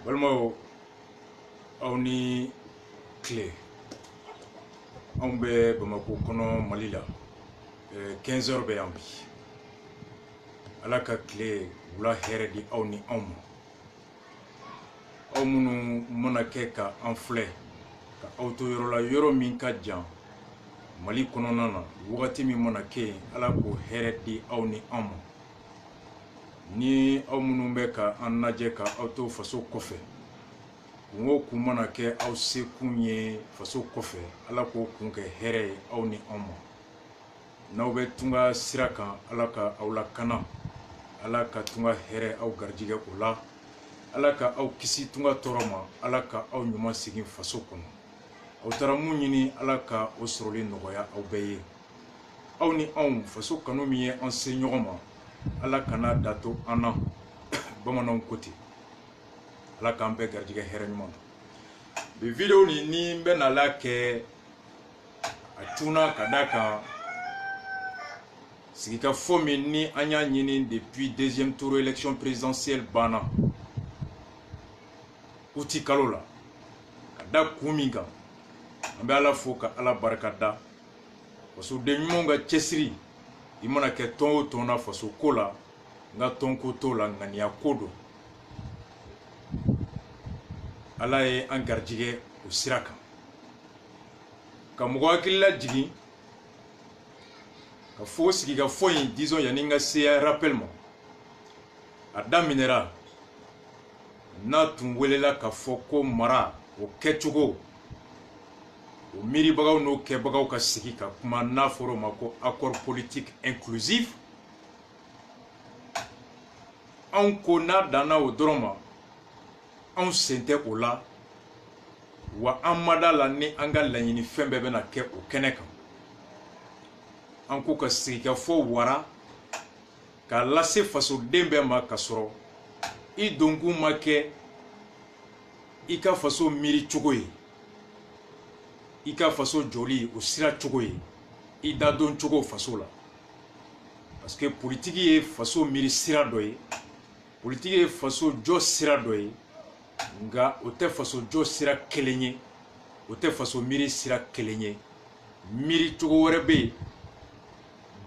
Balmo auni clé on be Bamako kono Malila 15h be ambi alaka clé wula here di auni amu munu mona keka en flé ka auto yoro la yoro min ka jan Mali kono nana wagati mi mona ke alako here di auni amu ni munu be ka anaje ka auto faso kofe ngo kumana ke aw se kunye faso kofe alako kunke here auni amu nawbe tunga siraka alaka awla kana alaka tunga here aw garjige kula alaka aw kisi tunga toroma alaka aw nyuma sigin faso kono aw tara munyini alaka osroli nogoya aw beye awni aw faso kanu miye enseignoma alaka na dato ana bamanon koti alaka ambe garjige here nyuma be video ni mbe na lake atuna kadaka Sigika fomi ni anya nyini depuis deuxième tour élection présidentielle bana uti kalola kada kuminga ambe ala foka ala barakada wasu de nyumonga chesiri imana ke ton tona faso kola nga tonko tola ngani yakodo ala e angarjige usiraka kamugwa kila jigi ka fo sigi ka fo yin disons yaninga se rappellement adam minera na tunwelela ka fo ko mara o kechugo o miri bagaw no ke bagaw ka sigi ka kuma na foro mako accord politique inclusif on kona dana o droma on sente ola wa amada la ni anga lanyini fembe be na ke o keneka anko ka sika fo wara ka lase faso dembe ma kasoro I dongu make I ka faso miri chogoye I ka faso joli o sira chogoye I da don chogo faso la parce que politique ye faso miri sira doye politique ye faso jo sira doye nga o te faso jo sira kelenye o te faso miri sira kelenye miri chogo wore be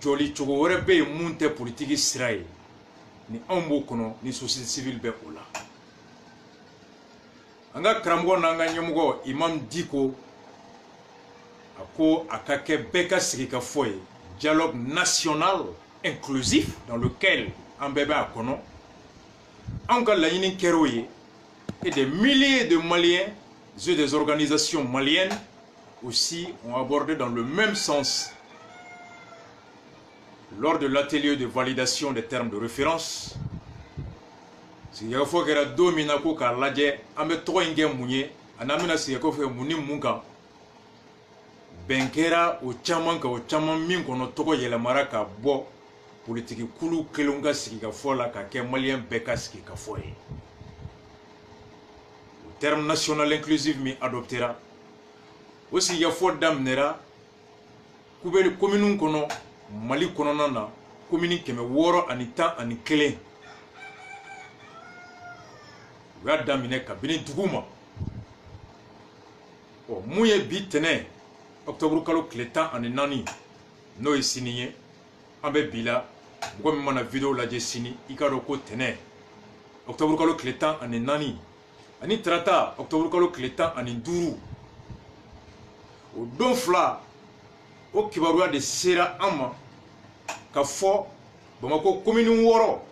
joli chogo wore be munte politique siraye ni ambo kono ni société civile be ola anga kramgo nanga nyomugo imam diko ako akake beka sigika foye dialogue national inclusif dans lequel ambebe akono anga la yini keroye et des milliers de Maliens et des organisations maliennes aussi ont abordé dans le même sens lors de l'atelier de validation des termes de référence. Si il faut que la domina ko ka laje ambe to inge munye anamina si ko fe muni munga benkera o chaman min kono toko yele maraka bo politique kulu kelunga sika fola ka ke malien beka sika foye. Le terme national inclusif mi adoptera aussi ya fo damnera kubeli commune kono Mali kono na commune keme woro anita ani kelen wa damine kabini duguma o muye bitene octobre kalo kletan ani nani no e signé ambe bila ngomi mana video la je sini ikaro ko tene octobre kalo kletan ani nani ani trata octobre kalo kletan ani duru o don fla o kibaruya de sera ama ka fo Bamako commune woro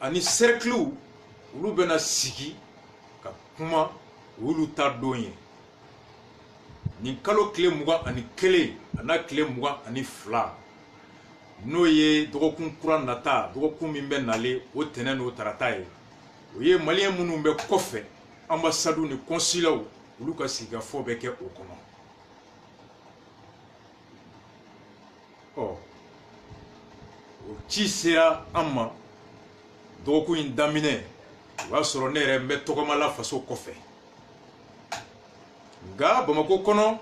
ani cercle ulu bena sigi ka kuma ulu ta donye ni kalo kle muga ani kele ana kle muga ani fla no ye dogokun kura nata dogokun min be nale o tenen o tarataye o ye malien munu be kofe ambassade ni consulat ulu ka siga fo be ke o kono ci sera amma doku in damine wa soro nere mbe tokoma la faso kofe nga Bamako kono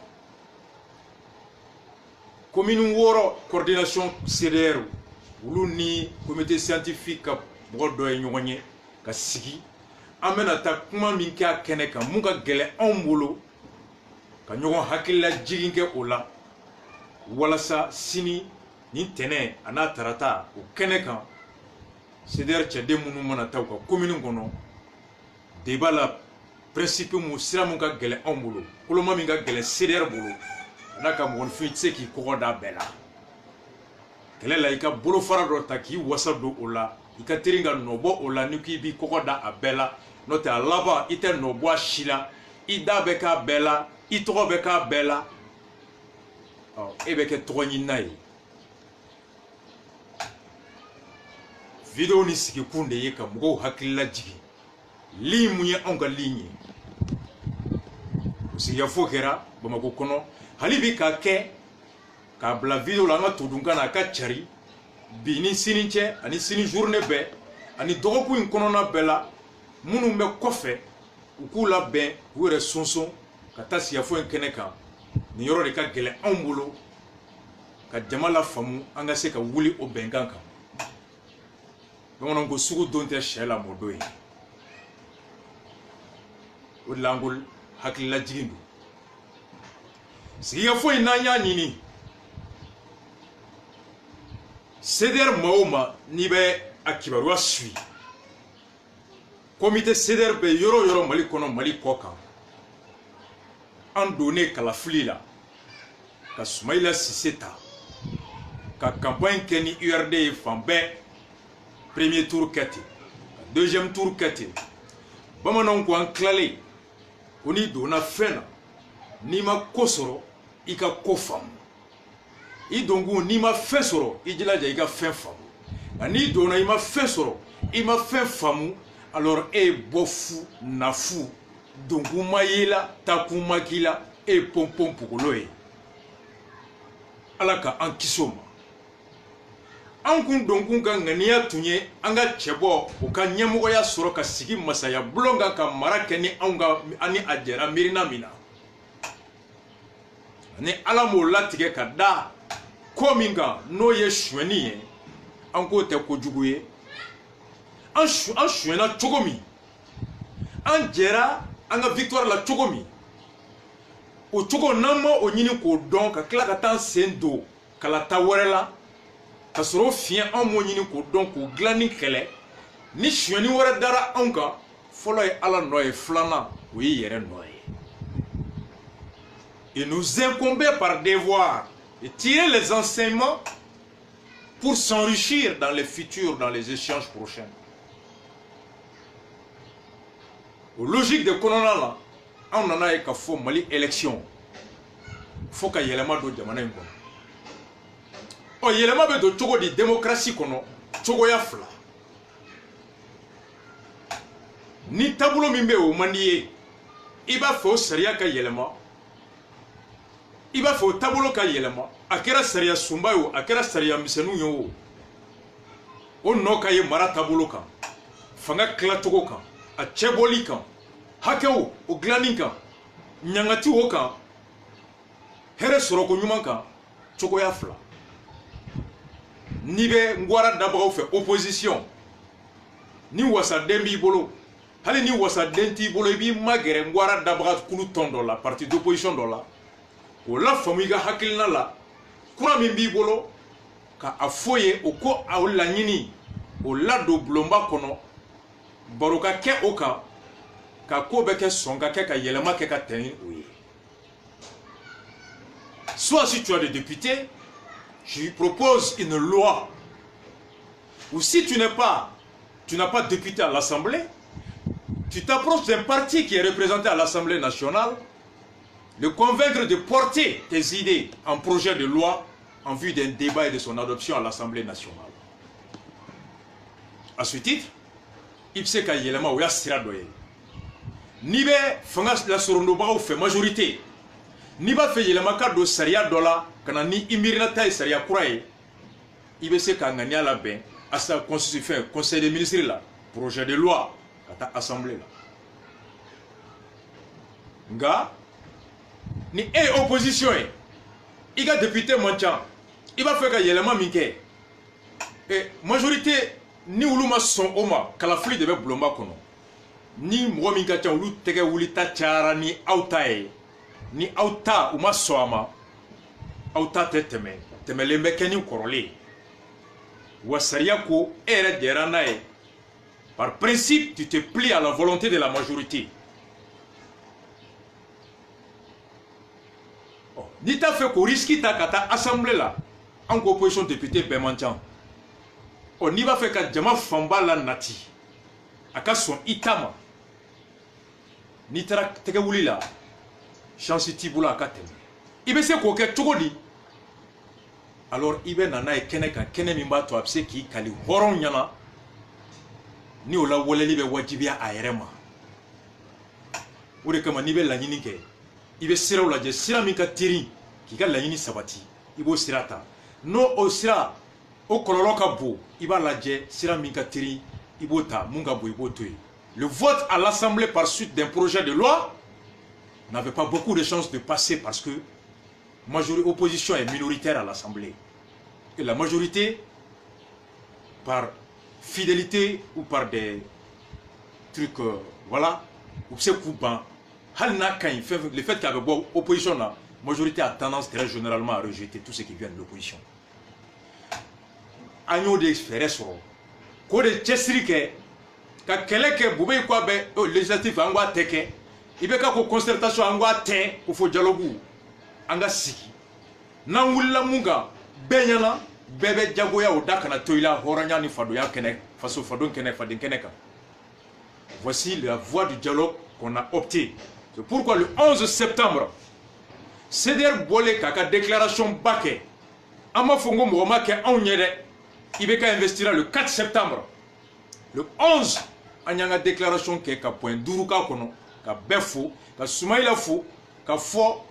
commune woro coordination CDR wulu ni comité scientifique bodo e nyonye ka sigi an bɛna taa kuma min kɛ a kɛnɛ kan mun ka gɛlɛn anw bolo ka ɲɔgɔn hakilila jigin kɛ o la walasa sini ni tɛnɛ a n'a tarata o kɛnɛ kan CDR cɛden minnu mana taa u ka commune kɔnɔ débat la principe mu sira mun ka gɛlɛn anw bolo koloma min ka gɛlɛn CDR bolo a n'a ka mɔgɔnifin tɛ se k'i kɔgɔ da bɛɛ la kɛlɛ la i ka bolofara dɔ ta k'i wasa don o la i ka teri ka nɔbɔ o la ni k'i b'i kɔgɔ da a bɛɛ la n'o tɛ a laban i tɛ nɔbɔ a si la i da bɛ k'a bɛɛ la i tɔgɔ bɛ k'a bɛɛ la e bɛ kɛ tɔgɔ ɲinina ye video ni sigikun de ye ka mɔgɔw hakilila jigin ligne mun ye anw ka ligne ye sigiyafo kɛra Bamakɔ kɔnɔ hali bi ka kɛ k'a bila video la an ka todunkan na a ka cari bi ni sini cɛ ani sini journée bɛɛ ani dɔgɔkun in kɔnɔna bɛɛ la minnu bɛ kɔfɛ u k'u labɛn u yɛrɛ sɔnsɔn ka taa sigiyafo in kɛnɛ kan nin yɔrɔ de ka gɛlɛn anw bolo ka jama la faamu an ka se ka wuli o bɛnkan kan bamananw ko sugu don tɛ sɛ la mɔdon ye o de la an ko hakilila jigin don sigiyafo in n'an y'a ɲini CDR maa o maa n'i bɛ a kibaruya suit comité CDR bɛ yɔrɔ o yɔrɔ Mali kɔnɔ Mali kɔ kan an donnen kalafili la ka Sumayila Sise ta ka campagne kɛ ni URD ye fan bɛɛ premier tour kɛ ten ka deuxième tour kɛ ten bamananw ko an tilalen ko n'i donna fɛn na n'i ma ko sɔrɔ i ka ko faamu i donkun n'i ma fɛn sɔrɔ i jilaja i ka fɛn faamu nka n'i donna i ma fɛn sɔrɔ i ma fɛn faamu alors e ye bɔfu nafu donkun ma y'i la takun ma k'i la e ye pɔnpɔn pogolo ye ala ka an kisi o ma an kun donkun ka ŋaniya tun ye an ka cɛbɔ o ka ɲɛmɔgɔya sɔrɔ ka sigi masaya bulon kan ka mara kɛ ni anw ka ani a jɛra miirina min na ni ala m'o latigɛ ka da ko min kan n'o ye suɲɛni ye an k'o tɛ kojugu ye an suɲɛna cogo min an jɛra an ka victoire la cogo min o cogo n'an ma o ɲini k'o dɔn ka tila ka taa sen don kalata wɛrɛ la ka sɔrɔ o fiɲɛ an m'o ɲini k'o dɔn k'o dilan ni kɛlɛ ni suɲɛni wɛrɛ dara anw kan fɔlɔ ye ala nɔ ye filanan o ye yɛrɛ nɔ ye il nous incombait par devoir de tirer les enseignements pour s'enrichir dans les futurs, dans les échanges prochains. Au logique de kɔnɔna la an nana ye ka fɔ Mali élection fo ka yɛlɛma don jamana in kɔnɔ yɛlɛma bɛ don cogo di démocratie kɔnɔ cogoya fila ni taabolo min bɛ o man di ye i b'a fɛ o sariya ka yɛlɛma i b'a fɛ o taabolo ka yɛlɛma a kɛra sariya sunba ye o a kɛra sariya misɛnninw ye o nɔ ka ye mara taabolo kan fanga tilacogo kan a cɛbɔli kan hakɛw o dilanni kan ɲangati o kan hɛrɛ sɔrɔko ɲuman kan cogoya fila n'i bɛ ngwara dabagaw fɛ opposition ni wasaden b'i bolo hali ni wasaden t'i bolo i b'i magɛrɛ ngwara dabaga kulu tɔn dɔ la parti d'opposition dɔ la o la faamu i ka hakilina la kura min b'i bolo ka a fɔ ye o ko a laɲini o ladon bulonba kɔnɔ baro ka kɛ o kan ka ko bɛ kɛ sɔn ka kɛ ka yɛlɛma kɛ ka tɛn ni o ye soit si tu as des députés je lui propose une loi ou si tu n'as pas député à l'Assemblée tu t'approches d'un parti qui est représenté à l'Assemblée nationale le convaincre de porter tes idées en projet de loi en vue d'un débat et de son adoption à l'Assemblée nationale. À ce titre, il se ka yelema o ya sira do ye. Ni be fanga la sorondo ba fait majorité. Ni ba fe yelema ka do sariya do la kana ni imirina tay sariya kura ye. Ibe se ka ngania la ben à sa constitution conseil des ministres là projet de loi kata assemblée là. Nga ni opposition e i ka député mancha i ba fe ka yelema min ke majorité ni olu ma son o ma kalafili de bɛ bulonba kɔnɔ ni mɔgɔ min ka ca olu tɛgɛ wulita cayara ni aw ta ye ni aw ta u ma sɔn a ma aw ta tɛ tɛmɛ tɛmɛlen bɛ kɛ ni kɔrɔlen wa sariya ko e yɛrɛ jɛra n'a ye par principe tu te plies à la volonté de la majorité. Ni t'a fɛ k'o risque ta ka taa assemblée la an ko opposition député bɛɛ man ca n'i b'a fɛ ka jama fanba la nati a ka sɔn i ta ma n'i taara tɛgɛ wuli la chance t'i bolo a ka tɛmɛ i bɛ se k'o kɛ cogo di alors i bɛ na n'a ye kɛnɛ kan kɛnɛ min b'a to a bɛ se k'i kali hɔrɔnw ɲɛna ni o lawaleli bɛ wajibiya a yɛrɛ ma o de kama n'i bɛ laɲini kɛ i bɛ siraw lajɛ sira min ka teri k'i ka laɲini sabati i b'o sira ta n'o o sira o kɔlɔlɔ ka bon i b'a lajɛ sira min ka teri i b'o ta mun ka bon i b'o to yen. Le vote à l'Assemblée par suite d'un projet de loi n'avait pas beaucoup de chances de passer parce que l'opposition est minoritaire à l'Assemblée. Et la majorité, par fidélité ou par des trucs, voilà, ou c'est coupant, le fait qu'il y avait beaucoup d'opposition, la majorité a tendance très généralement à rejeter tout ce qui vient de l'opposition. Agneau de faire ça, quoi de Chessrique, ka kɛlɛ kɛ bube yi kwa bɛ législatif an k'a tɛ kɛ i bɛ ka ko concertation an k'a tɛ ko fo dialogue an ka sigi n'an wulila mun kan bɛɛ ɲɛna bɛɛ bɛ jagoya o da kana to i la hɔrɔnya ni fadoya kɛnɛ faso fadon kɛnɛ faden kɛnɛ kan. Voici la voie du dialogue qu'on a opté. C'est pourquoi le 11 septembre CDR bɔlen k'a ka déclaration ba kɛ an ma fɔ n ko mɔgɔ ma kɛ anw ɲɛ dɛ i bɛ ka investira le 4 septembre. Le 11, on a une déclaration qui est point d'Uruka kono, ka befo, ka Soumaïla fo, ka fo,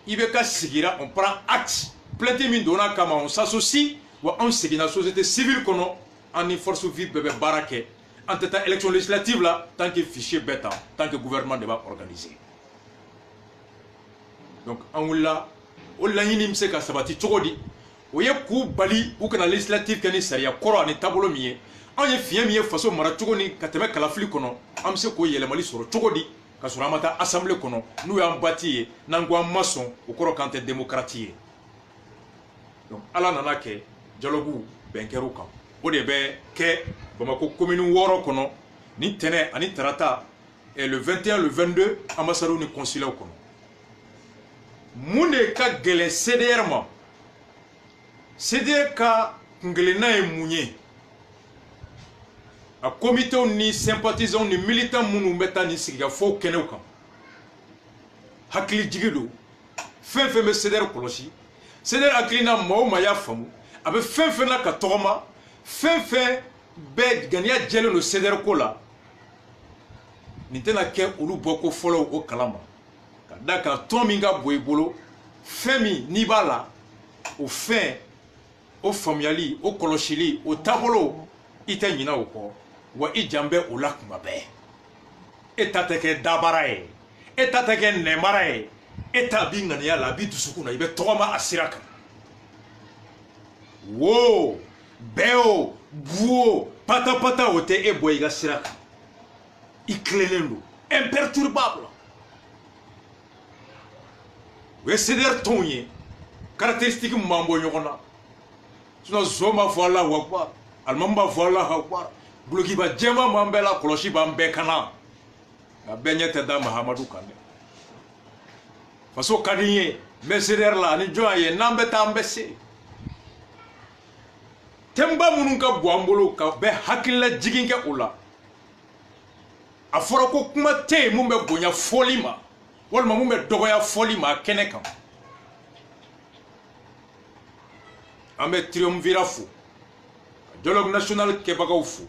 Ibeka Sigira, on prend acte. Plein de mine donna kama, on s'associe, ou on s'est dans la société civile kono, on est force vive bébé barake. En tant élection législative là, tant que fichier bêta, tant que gouvernement débat organisé. Donc, on l'a, mse ka sabati chokodi, ou y'a kou bali, ou kana législative kani saria, koro ane tabolo miye. On ye fiɲɛ min ye faso mara cogo ni ka tɛmɛ kalafili kɔnɔ an bɛ se k'o yɛlɛmali sɔrɔ cogo di ka sɔrɔ an ma taa assemblée kɔnɔ n'u y'an bati ye n'an ko an ma sɔn o kɔrɔ k'an tɛ démocrate ye. Donc ala nana kɛ dialogue bɛn kɛr'o kan o de bɛ kɛ Bamako commune 6 kɔnɔ ni tɛnɛ ani tarata le 21 le 22 ambassades ni consulaires kɔnɔ. Mun de ka gɛlɛn CDR ma CDR ka kungelenna ye mun ye a comité ni sympathisants ni militants minnu bɛ taa ni sigika fo kɛnɛw kan hakili jigi don fɛn fɛn bɛ CDR kɔlɔsi CDR hakilina maa o maa y'a faamu a bɛ fɛn fɛn na ka tɔgɔma fɛn fɛn bɛɛ ganiya jɛlen don CDR ko la nin tɛna kɛ olu bɔko fɔlɔ o kalama ka da kan tɔn min ka bon i bolo fɛn min n'i b'a la o fɛn o faamuyali o kɔlɔsili o taabolo i tɛ ɲinɛ o kɔ wa i jan bɛ o la kuma bɛɛ e ta tɛ kɛ dabara ye e ta tɛ kɛ nɛmara ye e ta b'i ŋaniya la a b'i dusukun na i bɛ tɔgɔma a sira kan wo bɛɛ o bu o patapata o tɛ e bɔ i ka sira kan i tilenen don imperturbable o ye CDR tɔnw ye caractéristique min b'an bɔ ɲɔgɔn na sinon zo b'a fɔ Alahu Akbar alimami b'a fɔ Alahu Akbar bulokiba jɛma b'an bɛɛ la kɔlɔsi b'an bɛɛ kana nka bɛɛ ɲɛ tɛ da Mahamadu kan dɛ faso ka di n ye n bɛ CDR la ani jɔn ye n'an bɛ taa an bɛ se thèmeba minnu ka bon an bolo ka bɛɛ hakilila jigin kɛ o la a fɔra ko kuma tɛ yen mun bɛ bonya fɔli ma walima mun bɛ dɔgɔya fɔli ma kɛnɛ kan an bɛ triumvirat fo dialogue national kɛbagaw fo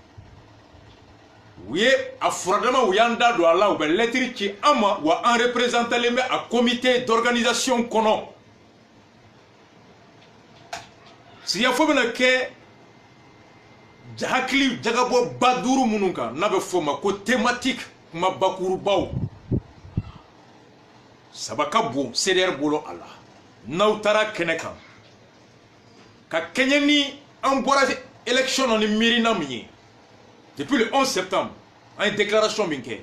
u ye a furadama u y'an da don a la u bɛ lɛtiri ci an ma wa an représentalen bɛ a comité d'organisation kɔnɔ sigiyafo bɛna kɛ hakili jagabɔ ba duuru minnu kan n'a bɛ fɔ ma ko thématique kuma bakurubaw saba ka bon CDR bolo a la n'aw taara kɛnɛ kan ka kɛɲɛ ni an bɔra élection na ni miirina min ye depuis le 11 septembre an ye déclaration min kɛ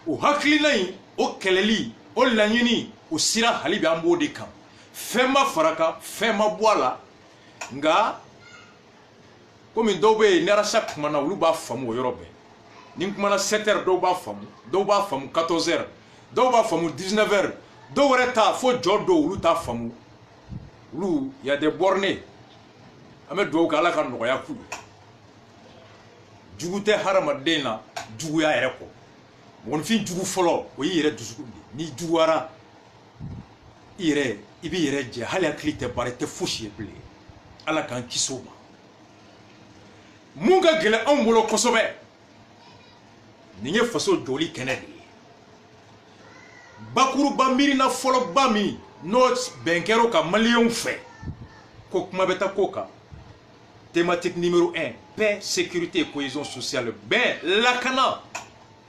o hakilina in o kɛlɛli o laɲini o sira hali bi an b'o de kan fɛn ma faraka fɛn ma bɔ a la nka komi dɔw bɛ yen ni arasa kumana olu b'a faamu o yɔrɔ bɛɛ ni n kumana 7 heures dɔw b'a faamu 14 heures dɔw b'a faamu 19 heures dɔw wɛrɛ ta fo jɔ dɔw olu t'a faamu olu y a des bornés an bɛ dugawu kɛ ala ka nɔgɔya k'u ye jugu tɛ hadamaden na juguya yɛrɛ kɔ mɔgɔninfin jugu fɔlɔ o y'i yɛrɛ dusukun de n'i juguyara i b'i yɛrɛ jɛ hali hakili tɛ baara i tɛ fosi ye bilen ala k'an kisi o ma mun ka gɛlɛn anw bolo kosɛbɛ nin ye faso jɔli kɛnɛ de ye bakuruba miirina fɔlɔba min n'o bɛn kɛra ka maliyɛnw fɛ ko kuma bɛ taa k'o kan thématique numéro 1 paix sécurité et cohésion sociale bɛn lakana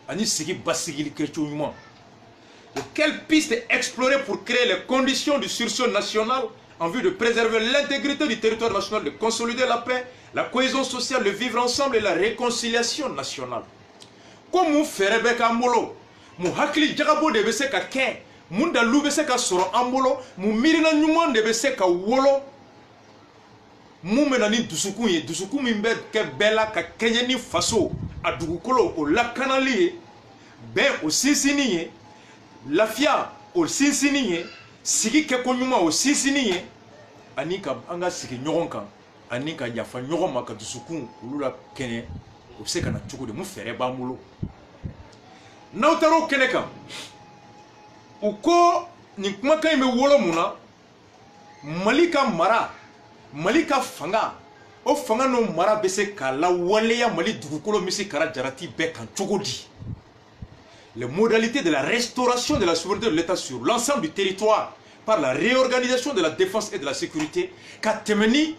ani sigi basigili kɛcogo ɲuman quelle piste explorer pour créer les conditions du sursaut national en vue de préserver l'intégrité du territoire national, de consolider la paix, la cohésion sociale, le vivre ensemble et la réconciliation nationale. Comme nous faisons avec Ambolo, nous hakili jagabo de bese ka ken, nous dalu bese ka soro Ambolo, nous mirina nyuman de bese ka wolo, nous menani dusuku mimbe ke bela ka kenyeni faso, a dugukolo o lakanali, ben o sinsini lafia o sinsini ye sigi kɛ ko ɲuman o sinsini ye ani ka an ka sigi ɲɔgɔn kan ani ka yafa ɲɔgɔn ma ka dusukun olu la kɛnɛ o bɛ se ka na cogo di mun fɛɛrɛ b'an bolo n'aw taara o kɛnɛ kan u ko nin kumakan in bɛ wolo mun na Mali ka mara Mali ka fanga o fanga n'o mara bɛ se ka lawaleya Mali dugukolo min se kɛra jarati bɛɛ kan cogo di les modalités de la restauration de la souveraineté de l'État sur l'ensemble du territoire par la réorganisation de la défense et de la sécurité ka tɛmɛni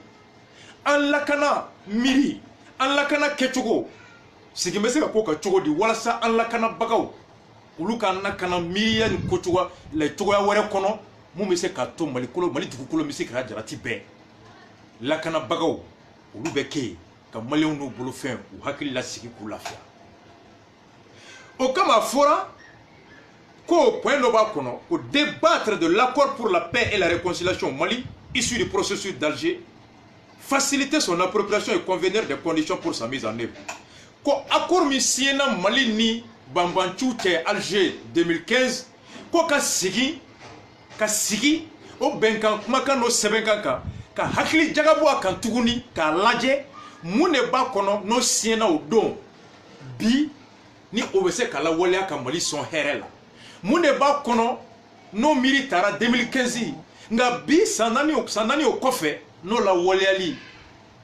an lakana miri an lakana kɛcogo sigi bɛ se ka k'o ka cogo di walasa an lakanabagaw olu ka lakana miiriya ni kocogo la cogoya wɛrɛ kɔnɔ mun bɛ se ka to Mali dugukolo bɛ se ka jarati bɛɛ lakanabagaw olu bɛ kɛ yen ka maliyɛnw n'u bolofɛn u hakili lasigi k'u lafiya au kama fora qu'au point de pour débattre de l'accord pour la paix et la réconciliation au Mali issu du processus d'Alger, faciliter son appropriation et convenir des conditions pour sa mise en œuvre. Ko accord mi siena Mali ni Bambanchou Alger 2015 ko ka sigi o benkan kumakan no sebenkan ka hakili jagabo akan tuguni ka laje mun ne ba kono no siena o don bi ni o bɛ se ka lawaleya ka Mali sɔn hɛrɛ la mun de b'a kɔnɔ n'o miiri taara 2015 nka bi san naani o kɔfɛ n'o lawaleyali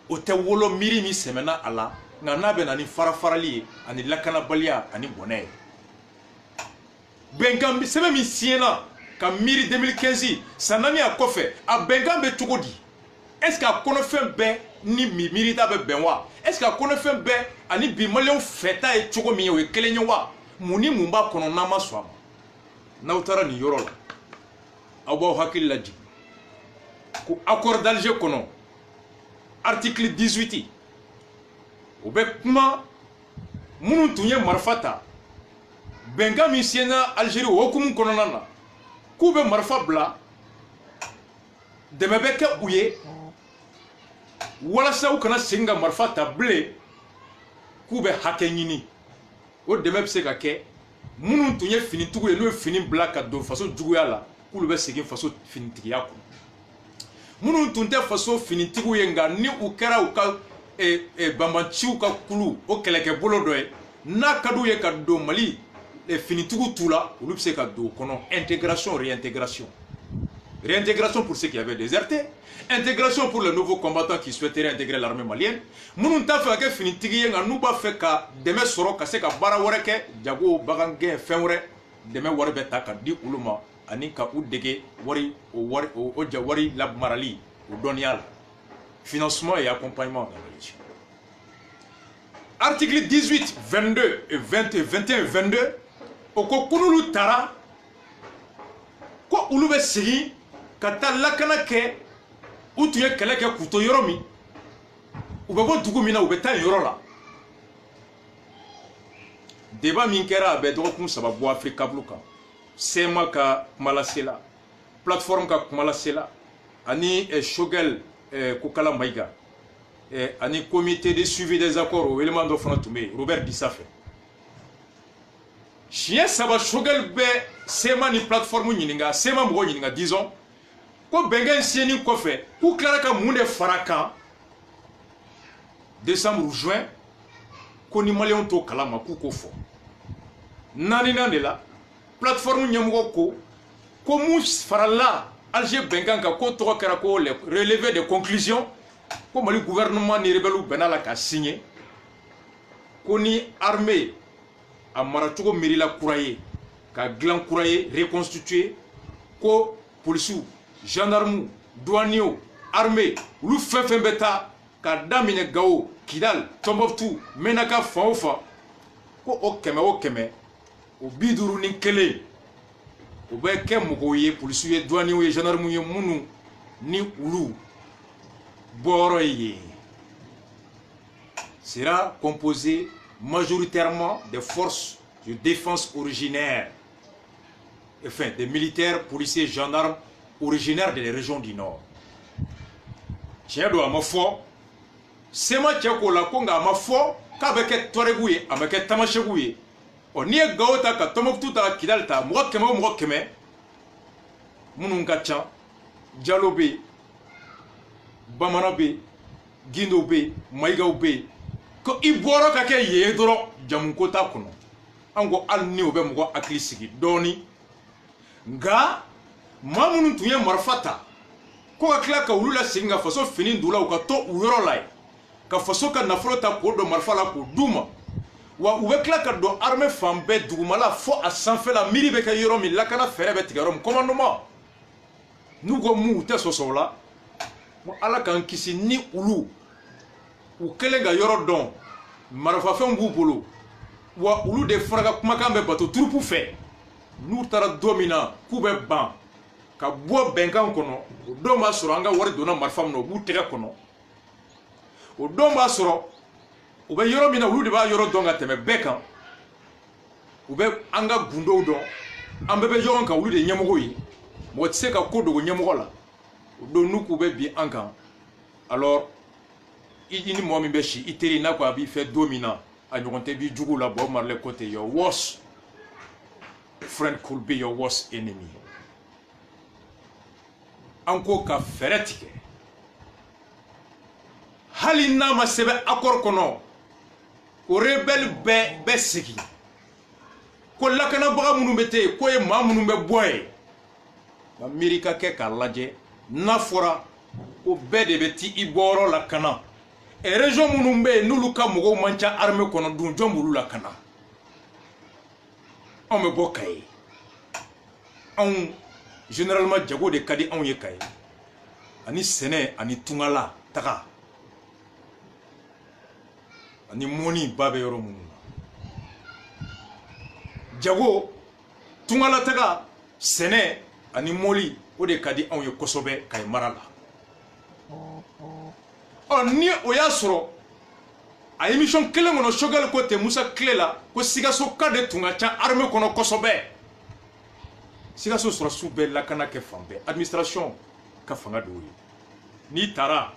o tɛ wolo miiri min sɛmɛna a la nka n'a bɛ na ni farafarali ye ani lakanabaliya ani bɔnɛ ye bɛnkan sɛbɛn min siɲɛna ka miiri 2015 san naani a kɔfɛ a bɛnkan bɛ cogo di est-ce que a kɔnɔfɛn bɛɛ ni miirita bɛ bɛn wa est-ce que a kɔnɔfɛn bɛɛ ani bi maliyɛnw fɛta ye cogo min ye o ye kelen ye wa mun ni mun b'a kɔnɔ n'an ma sɔn a ma n'aw taara nin yɔrɔ la aw b'aw hakili lajigin ko accord d'Alger kɔnɔ article 18 o bɛ kuma minnu tun ye marifa ta bɛnkan min siɲɛna Algérie o hukumu kɔnɔna na k'u bɛ marifa bila dɛmɛ bɛ kɛ u ye walasa u kana segin ka marifa ta bilen k'u bɛ hakɛ ɲini o dɛmɛ bɛ se ka kɛ minnu tun ye finitigiw ye n'u ye fini bila ka don faso juguya la k'olu bɛ segin faso finitigiya kɔnɔ minnu tun tɛ faso finitigiw ye nka ni u kɛra u ka banbanciw ka kulu o kɛlɛkɛbolo dɔ ye n'a ka d'u ye ka don Mali finitigiw t'u la olu bɛ se ka don o kɔnɔ intégration réintégration pour ceux qui avaient déserté, intégration pour les nouveaux combattants qui souhaiteraient intégrer l'armée malienne. Nous t'a fait que finitigi nga nous ba fait ka deme soro ka se ka bara wore ke jago bagange fenwre deme wore beta ka di uluma ani ka udege wari o jawari lab marali o donial financement et accompagnement dans la région. Article 18, 22 et 21 22 au kokunulu tara ko ulube sigi kata lakana ke u tun ye kɛlɛ kɛ k'u to yɔrɔ min u bɛ bɔ dugu min na u bɛ taa yɔrɔ la débat min kɛra a bɛ dɔgɔkun saba bɔ Afrique câble kan SEMA ka kuma lase la plateforme ka kuma lase la ani Shogel Kokala Maïga ani comité de suivi des accords o élément dɔ fana tun bɛ yen Robert Dissafɛ siɲɛ saba Shogel bɛ SEMA ni plateforme ɲininka SEMA mɔgɔ ɲininka disons ko bɛnkɛ senni kɔfɛ k'u tilara ka mun de fara kan décembre ou juin ko ni maliyɛnw to kalama k'u k'o fɔ naaninan de la plateforme ɲɛmɔgɔ ko mun farala Alger bɛnkan kan ko tɔgɔ kɛra ko le relevé de conclusion ko Mali gouvernement ni rebelles bɛnna la ka signer ko ni armée a maracogo miirila kura ye ka dilan kura ye reconstituer ko policiers gendarmes douaniers armée olu fɛn fɛn bɛ taa ka daminɛ Gao Kidal Tombouctou Menaka fan o fan ko o kɛmɛ o 51 o bɛ kɛ mɔgɔw ye policiers ye douaniers ye gendarmes ye minnu ni olu bɔyɔrɔ ye sera composé majoritairement des forces de défense originaires, enfin des militaires, policiers, gendarmes originaires des régions du Nord. Tiens, à ma foi, c'est ma tchèque la Conga à ma foi, qu'avec Touaregouye, avec Tamashegouye, on y est Gaota, ka Tombouctou, ta Kidalta, moi keme, Munungacha, Dialobe, Bamanabe, Guindobe, Maïgaobe, ko iboro ka kɛ ye dɔrɔn jamunkota kɔnɔ an ko hali ni o bɛ mɔgɔ hakili sigi dɔɔni nka maa minnu tun ye marifa ta ko ka tila ka olu lasegin ka faso fini don la u ka to u yɔrɔ la yen ka faso ka nafolo ta k'o don marifa la k'o d'u ma wa u bɛ tila ka don armée fan bɛɛ dugumala fo a sanfɛla miiri bɛ kɛ yɔrɔ min lakana fɛɛrɛ bɛ tigɛ yɔrɔ min commandement n'u ko mun u tɛ sɔsɔ o la ala k'an kisi ni olu u kelen ka yɔrɔ dɔn marifafɛnw b'u bolo wa olu de fana ka kumakan bɛ bato turupu fɛ n'u taara don min na k'u bɛ ban ka bɔ bɛnkan kɔnɔ o don b'a sɔrɔ an ka wari donna marifa min na o b'u tɛgɛ kɔnɔ o don b'a sɔrɔ u bɛ yɔrɔ min na olu de b'a yɔrɔ dɔn ka tɛmɛ bɛɛ kan u bɛ an ka gundow dɔn an bɛɛ bɛ ɲɔgɔn kan olu de ɲɛmɔgɔ ye mɔgɔ tɛ se ka ko dogo ɲɛmɔgɔ la o don n'u k'u bɛ bin an kan alors i ni mɔgɔ min bɛ si i teri n'a ko a b'i fɛ don min na a ɲɔgɔn tɛ b'i jugu la Bob Marley côté your worst friend could be your worst enemy an ko ka fɛɛrɛ tigɛ hali n'a ma sɛbɛn accord kɔnɔ o rebelle bɛɛ segin ko lakanabaga minnu bɛ ten ko ye maa minnu bɛ bɔ yen nka miiri ka kɛ k'a lajɛ n'a fɔra ko bɛɛ de bɛ ti i bɔyɔrɔ la ka na région minnu bɛ yen n'olu ka mɔgɔw man ca armée kɔnɔ dun jɔn b'olu la ka na anw bɛ bɔ Kayi anw généralement jago de ka di anw ye Kayi ani sɛnɛ ani tungala taga ani mɔni ba bɛ yɔrɔ minnu na jago tungala taga sɛnɛ ani mɔli o de ka di anw ye kosɛbɛ Kayi mara la ni o y'a sɔrɔ a émission kelen kɔnɔ Shogel ko ten Musa tile la ko Sikaso ka de tun ka ca armée kɔnɔ kosɛbɛ Sikaso sɔrɔsiw bɛɛ lakana kɛ fan bɛɛ administration ka fanga dɔw ye n'i taara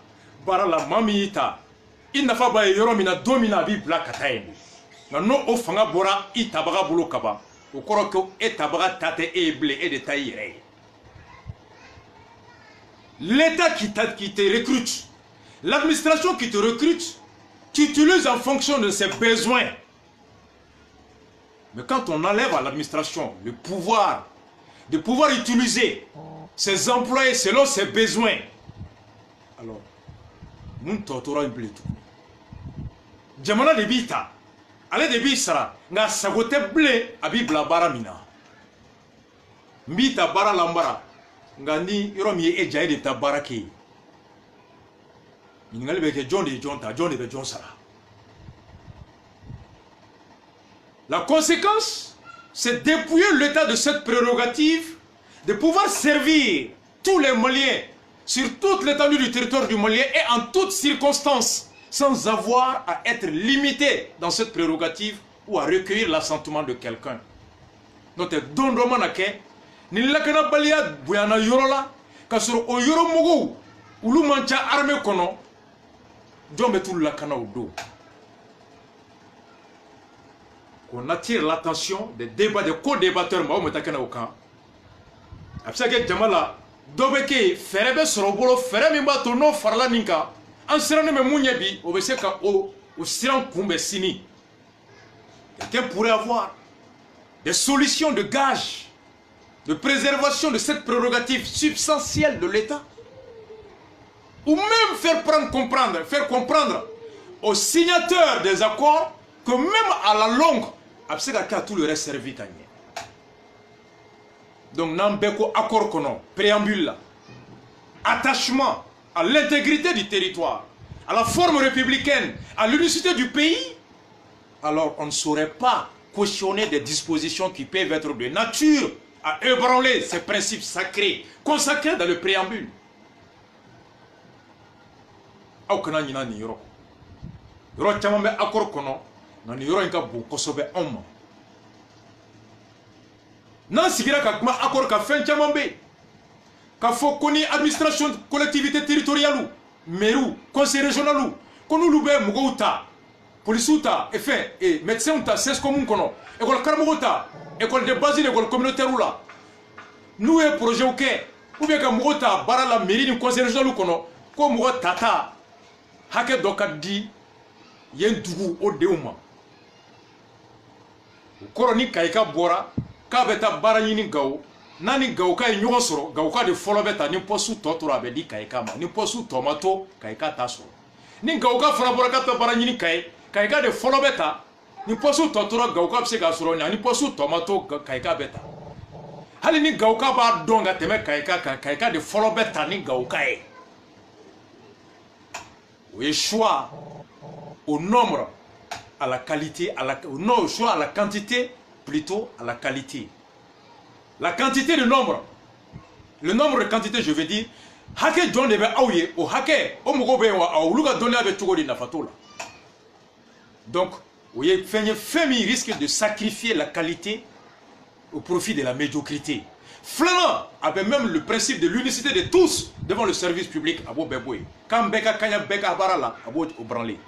baara la maa min y'i ta i nafa b'a ye yɔrɔ min na don min na a b'i bila ka taa yen nka n'o o fanga bɔra i tabaga bolo ka ban o kɔrɔ ko e tabaga ta tɛ e ye bilen e de ta i yɛrɛ ye l'État qui te recrute, l'administration qui te recrute, tu utilises en fonction de ses besoins. Mais quand on enlève à l'administration le pouvoir de pouvoir utiliser ses employés selon ses besoins, alors, nous torturons plus tout. Jamana de bita, ale de bisara, nga sagote ble abibla baramina. Mbita bara lambara. Ngani yoromi e jaye de ta barake ningali be ke jonde jonta jonde be jonsara. La conséquence, c'est dépouiller l'État de cette prérogative de pouvoir servir tous les Maliens sur toute l'étendue du territoire du Malien et en toutes circonstances sans avoir à être limité dans cette prérogative ou à recueillir l'assentiment de quelqu'un. Donc, dondoma na ke, ni lakana balia buyana yorola, kasoro o yoro mogo, ulu mancha armée kono, jombe tout lakana ou do. On attire l'attention des débats, des co-débatteurs, mais on metakana au camp. Absake jamala, dobeke, ferebe sorobolo, ferebe mba tono farla ninka, ansirane me munyebi, obeseka o siran kumbe sini. Quelqu'un pourrait avoir des solutions de gage, de préservation de cette prérogative substantielle de l'État, ou même faire comprendre aux signataires des accords que même à la longue, Abseka tout le reste servi à. Donc, Nambeko accord kono, préambule là, attachement à l'intégrité du territoire, à la forme républicaine, à l'unicité du pays, alors on ne saurait pas cautionner des dispositions qui peuvent être de nature à ébranler ces principes sacrés, consacrés dans le préambule. Aukana nina ni yoro. Yoro chamambe accord kono, na ni yoro inka bu kosobe omma. Nan sigira ka kuma accord ka fen chamambe. Ka fo koni administration collectivité territoriale, mairie, conseil régional, kono lube mugouta, policeuta, et médecin ta, c'est commun kono, école karmogota, école de base, école communautaire ou là. Nous un projet ok, ou bien ka mugouta bara la mairie du conseil régional kono, ko mugouta tata, hake dokadi, yen dugu o deuma. Koroni kaika bora, ka beta bara nyini gawo. Nani gauka yi ɲɔgɔn sɔrɔ gauka de fɔlɔ bɛ ta ni pɔsu tɔ tora a bɛ di kayika ma ni pɔsu tɔ ma to kayika t'a sɔrɔ ni gauka fana bɔra ka taa baara ɲini kayika de fɔlɔ bɛ ta ni pɔsu tɔ tora gauka bɛ se k'a sɔrɔ ni pɔsu tɔ ma to kayika bɛ ta hali ni gauka b'a dɔn ka tɛmɛ kayika kan kayika de fɔlɔ bɛ ta ni gauka ye o ye choix au nombre à la qualité non choix à la quantité plutôt à la qualité. La quantité de nombre, le nombre de quantité, je veux dire, hake John debe aouye, o hake, o mugobe wa ou luga donné avec tout de nafato là. Donc, vous voyez, Femi risque de sacrifier la qualité au profit de la médiocrité. Flanant avait même le principe de l'unicité de tous devant le service public à Bo Beboé. Quand Beka Kanya Beka Barala, à Bo Obranlé,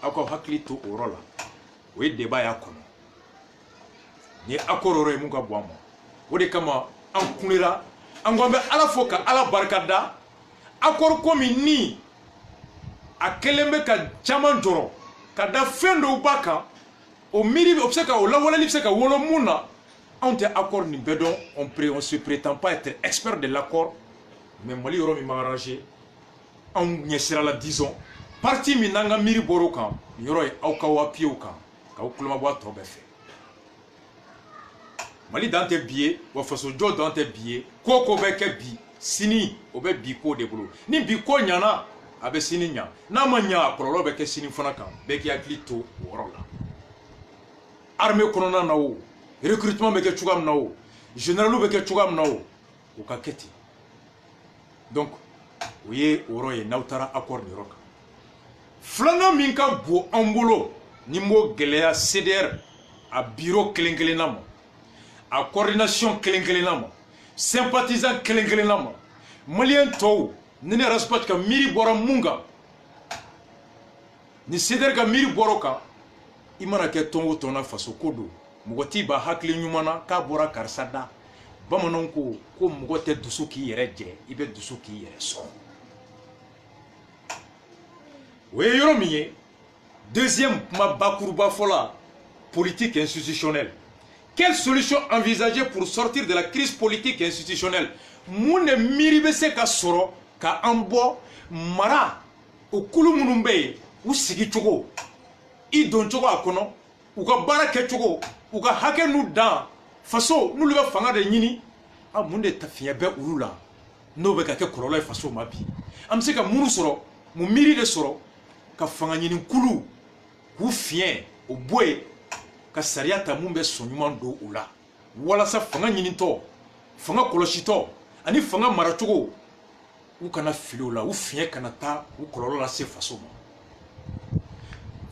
à quoi Haklito au Rola. Vous voyez, débat ya kono. Ni akorore muga boamo. Ode kama an kunira an gombe ala foka ala barkada akor komi ni a kelembe ka chaman joro kada fendo baka o miri obseka o lawala lipseka wolo muna on te accord ni bedon on se prétend pas être expert de l'accord mais mali yoro mi m'arranger on nyesira la disons parti mi nanga miri borokan yoro e awkawa piuka ka ukuluma bo to befe Mali dans tes billets, ou façon jo dans tes billets, koko beke bi, sini, obe biko de bolo. Ni biko nyana, abe sini nya. Na manya, prolo beke sini fonaka, beke aglito, worola. Armée konona nao, recrutement beke chugam nao, généralu beke chugam nao, ou kaketi. Donc, ouye, oroye, nautara accord ni roka. Flana minka bo ambolo, nimbo gelea CDR, a bureau kelenkelenamo. A coordination kelenkelenama sympathisant kelenkelenama malien to nene respect ka miri bora munga ni seder ka miri boroka imana ke tongo tona faso kodo mugoti ba hakli nyumana ka bora karsada bamanon ko mugote dusu ki yere je ibe dusu ki yere so we yoromiye deuxième ma bakurba fola politique institutionnelle. Quelle solution envisager pour sortir de la crise politique et institutionnelle? Moune miribe se ka soro ka ambo mara o kulu munumbe ou sigi chogo i don chogo akono ou ka bara ke chogo ou ka hake nu dan faso nu le fanga de nyini a munde tafiya be urula no be ka ke kololo faso mabi am se ka munu soro mu miri de soro ka fanga nyini kulu hu fien o boy ka sariata mumbe sonyuman do ula wala sa fanga nyinito fanga koloshito ani fanga marachugo u kana filula u fie kana ta u kololo la se faso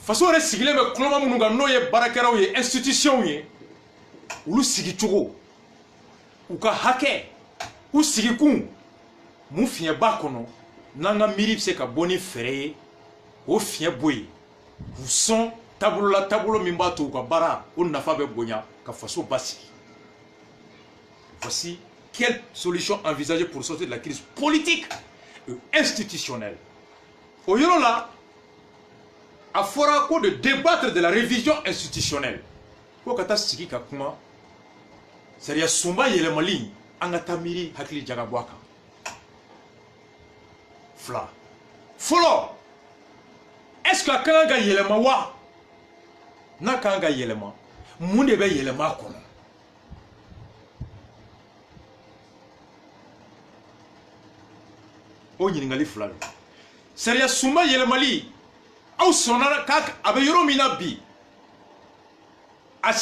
façon yɛrɛ sigilen bɛ kuloma minnu kan n'o ye baarakɛlaw ye institution ye olu sigi cogo u ka hakɛ u sigikun mun fiɲɛ b'a kɔnɔ n'an ka miiri bɛ se ka bɔ ni fɛɛrɛ ye o fiɲɛ bɔ yen k'u sɔn taabolo la taabolo min b'a to u ka baara o nafa bɛ bonya ka faso basigi. Voici quelle solution envisager pour sortir de la crise politique et institutionnelle. Au yoro là, a fora ko de débattre de la révision institutionnelle. Ko kata sigi ka kuma sariya sumba yɛlɛmali an ka taa miiri hakili jagabɔ a kan. Fila. Fɔlɔ, est-ce que a ka kan ka yɛlɛma wa? N'a ka kan ka yɛlɛma, mun de bɛ yɛlɛma a kɔnɔ? O ɲininkali fila don. Sariya sunba yɛlɛmali aw sɔnna k'a a bɛ yɔrɔ min na bi a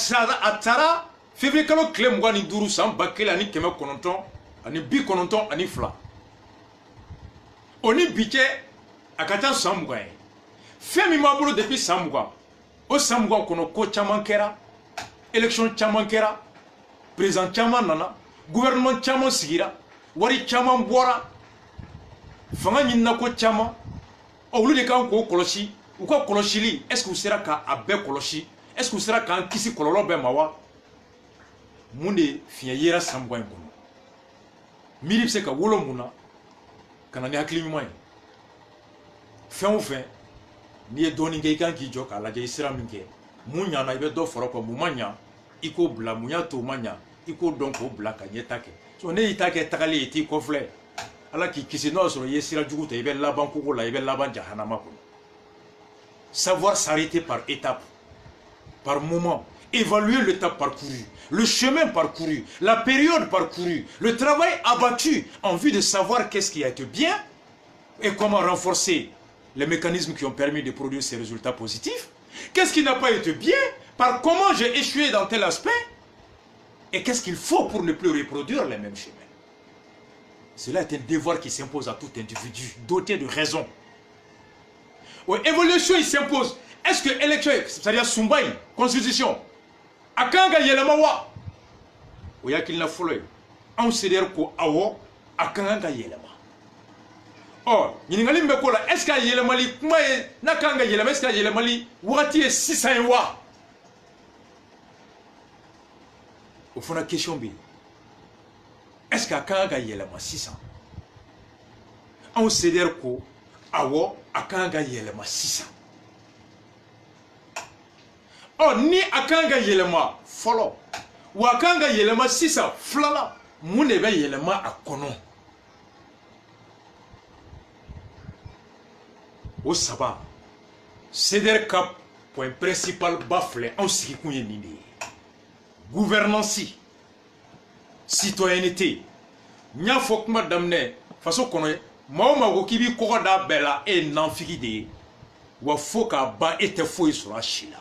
taara février kalo tile 25 san 1992 o ni bi cɛ a ka ca san 20 ye. Fɛn min b'a bolo depuis san 20 o san 20 kɔnɔ ko caman kɛra, élection caman kɛra, président caman nana, gouvernement caman sigira, wari caman bɔra, fanga ɲinina ko caman. Olu de kan k'o kɔlɔsi, u ka kɔlɔsili est-ce que u sera k'a bɛɛ kɔlɔsi, est-ce que u sera k'an kisi kɔlɔlɔ bɛɛ ma wa? Mun de fiɲɛ yera san 20 in kɔnɔ? Miiri bɛ se ka wolo mun na ka na ni hakili ɲuman ye. Fɛn o fɛn n'i ye dɔɔnin kɛ i kan k'i jɔ k'a lajɛ i sera min kɛ, mun ɲana i bɛ dɔ fara o kan, mun ma ɲa i k'o bila, mun y'a to o ma ɲa i k'o dɔn k'o bila ka ɲɛta kɛ. So ne y'i ta kɛ tagali ye i t'i kɔfilɛ. Ala k'i kisi n'o sɔrɔ i ye sira jugu ta i bɛ laban kogo la, i bɛ laban jahanama kɔnɔ. Savoir s'arrêter par étape, par moment, évaluer l'étape parcourue, le chemin parcouru, la période parcourue, le travail abattu en vue de savoir qu'est-ce qui a été bien et comment renforcer les mécanismes qui ont permis de produire ces résultats positifs. Qu'est-ce qui n'a pas été bien, par comment j'ai échoué dans tel aspect et qu'est-ce qu'il faut pour ne plus reproduire les mêmes chemins. Cela est un devoir qui s'impose à tout individu doté de raison. Oui, évolution, il s'impose. Est-ce que l'élection, c'est-à-dire Sumbaï, constitution, a quand gagné le mawa? Oui, il y a qu'il n'a fallu. On considère qu'awo a quand gagné le mawa. Oh, il y a une est-ce qu'il y a le mali? N'a quand gagné le mawa? Est-ce qu'il y a le mali? Où a-t-il 600 wa? Au fond, la question est est-ce qu'il y a quand gagné le mawa 600? On considère qu'awo a quand gagné le mawa 600. Oh, ni akanga yelema follow. Wakanga yelema sisa flala. Munebe yelema akono. Au sabbat, c'est cap point principal bafle en ce qui est nini. Gouvernance, citoyenneté. Nya fok madame façon kono maoma gokibi koda bela et nanfigide. Wa foka ba ete foi sur la chila.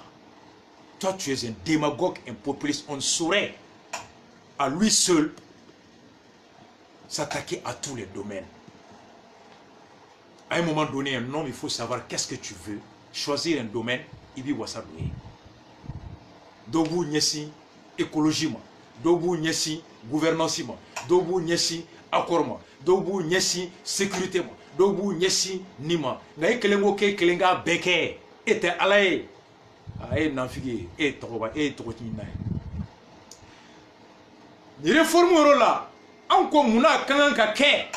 Toi, tu es un démagogue, un populiste. On saurait à lui seul s'attaquer à tous les domaines. À un moment donné, un homme, il faut savoir qu'est-ce que tu veux. Choisir un domaine, il dit ça. Dobu nyesi écologie, dobu nyesi gouvernance, dobu nyesi accord, dobu nyesi sécurité, dobu nyesi nima. Ngaï kelengo ke kelenga beke était alaye. Et n'enfigue et troba et trotina. Ni réforme là, encore muna kananga ke.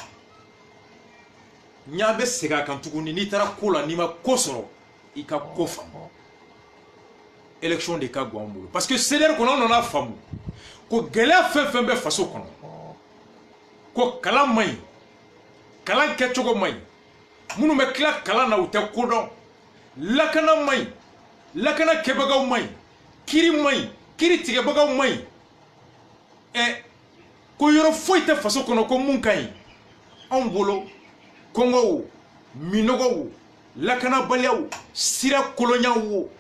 Nyabe sega kan tukuni ni tara kola ni ma kosoro ika kofa. Élection de ka gwambo. Parce que c'est là qu'on en a famu. Ko gela fe be faso kono. Ko kala mai. Kala ketchoko mai. Munu me kla kala na ute kodon. Lakana mai. Lakana kebagaw may kiri tigabagaw may ko yoro foita faso kono ko mun kay on bolo kongo minogo lakana balyaw sira kolonyawo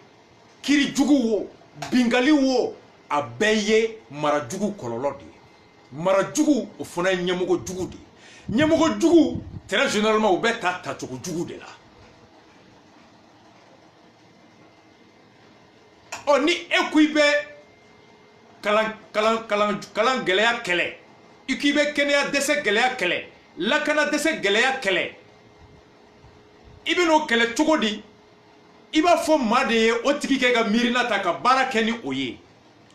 kiri jugu wo bingali wo abeye marajugu kololodi marajugu o fona nyamogo jugu très généralement au beta ta jugu de là. ɔ ni e ko i bɛ kalan gɛlɛya kɛlɛ i k'i bɛ kɛnɛya dɛsɛ gɛlɛya kɛlɛ lakana dɛsɛ gɛlɛya kɛlɛ i bɛ n'o kɛlɛ cogo di i b'a fɔ maa de ye o tigi kɛ ka miirina ta ka baara kɛ ni o ye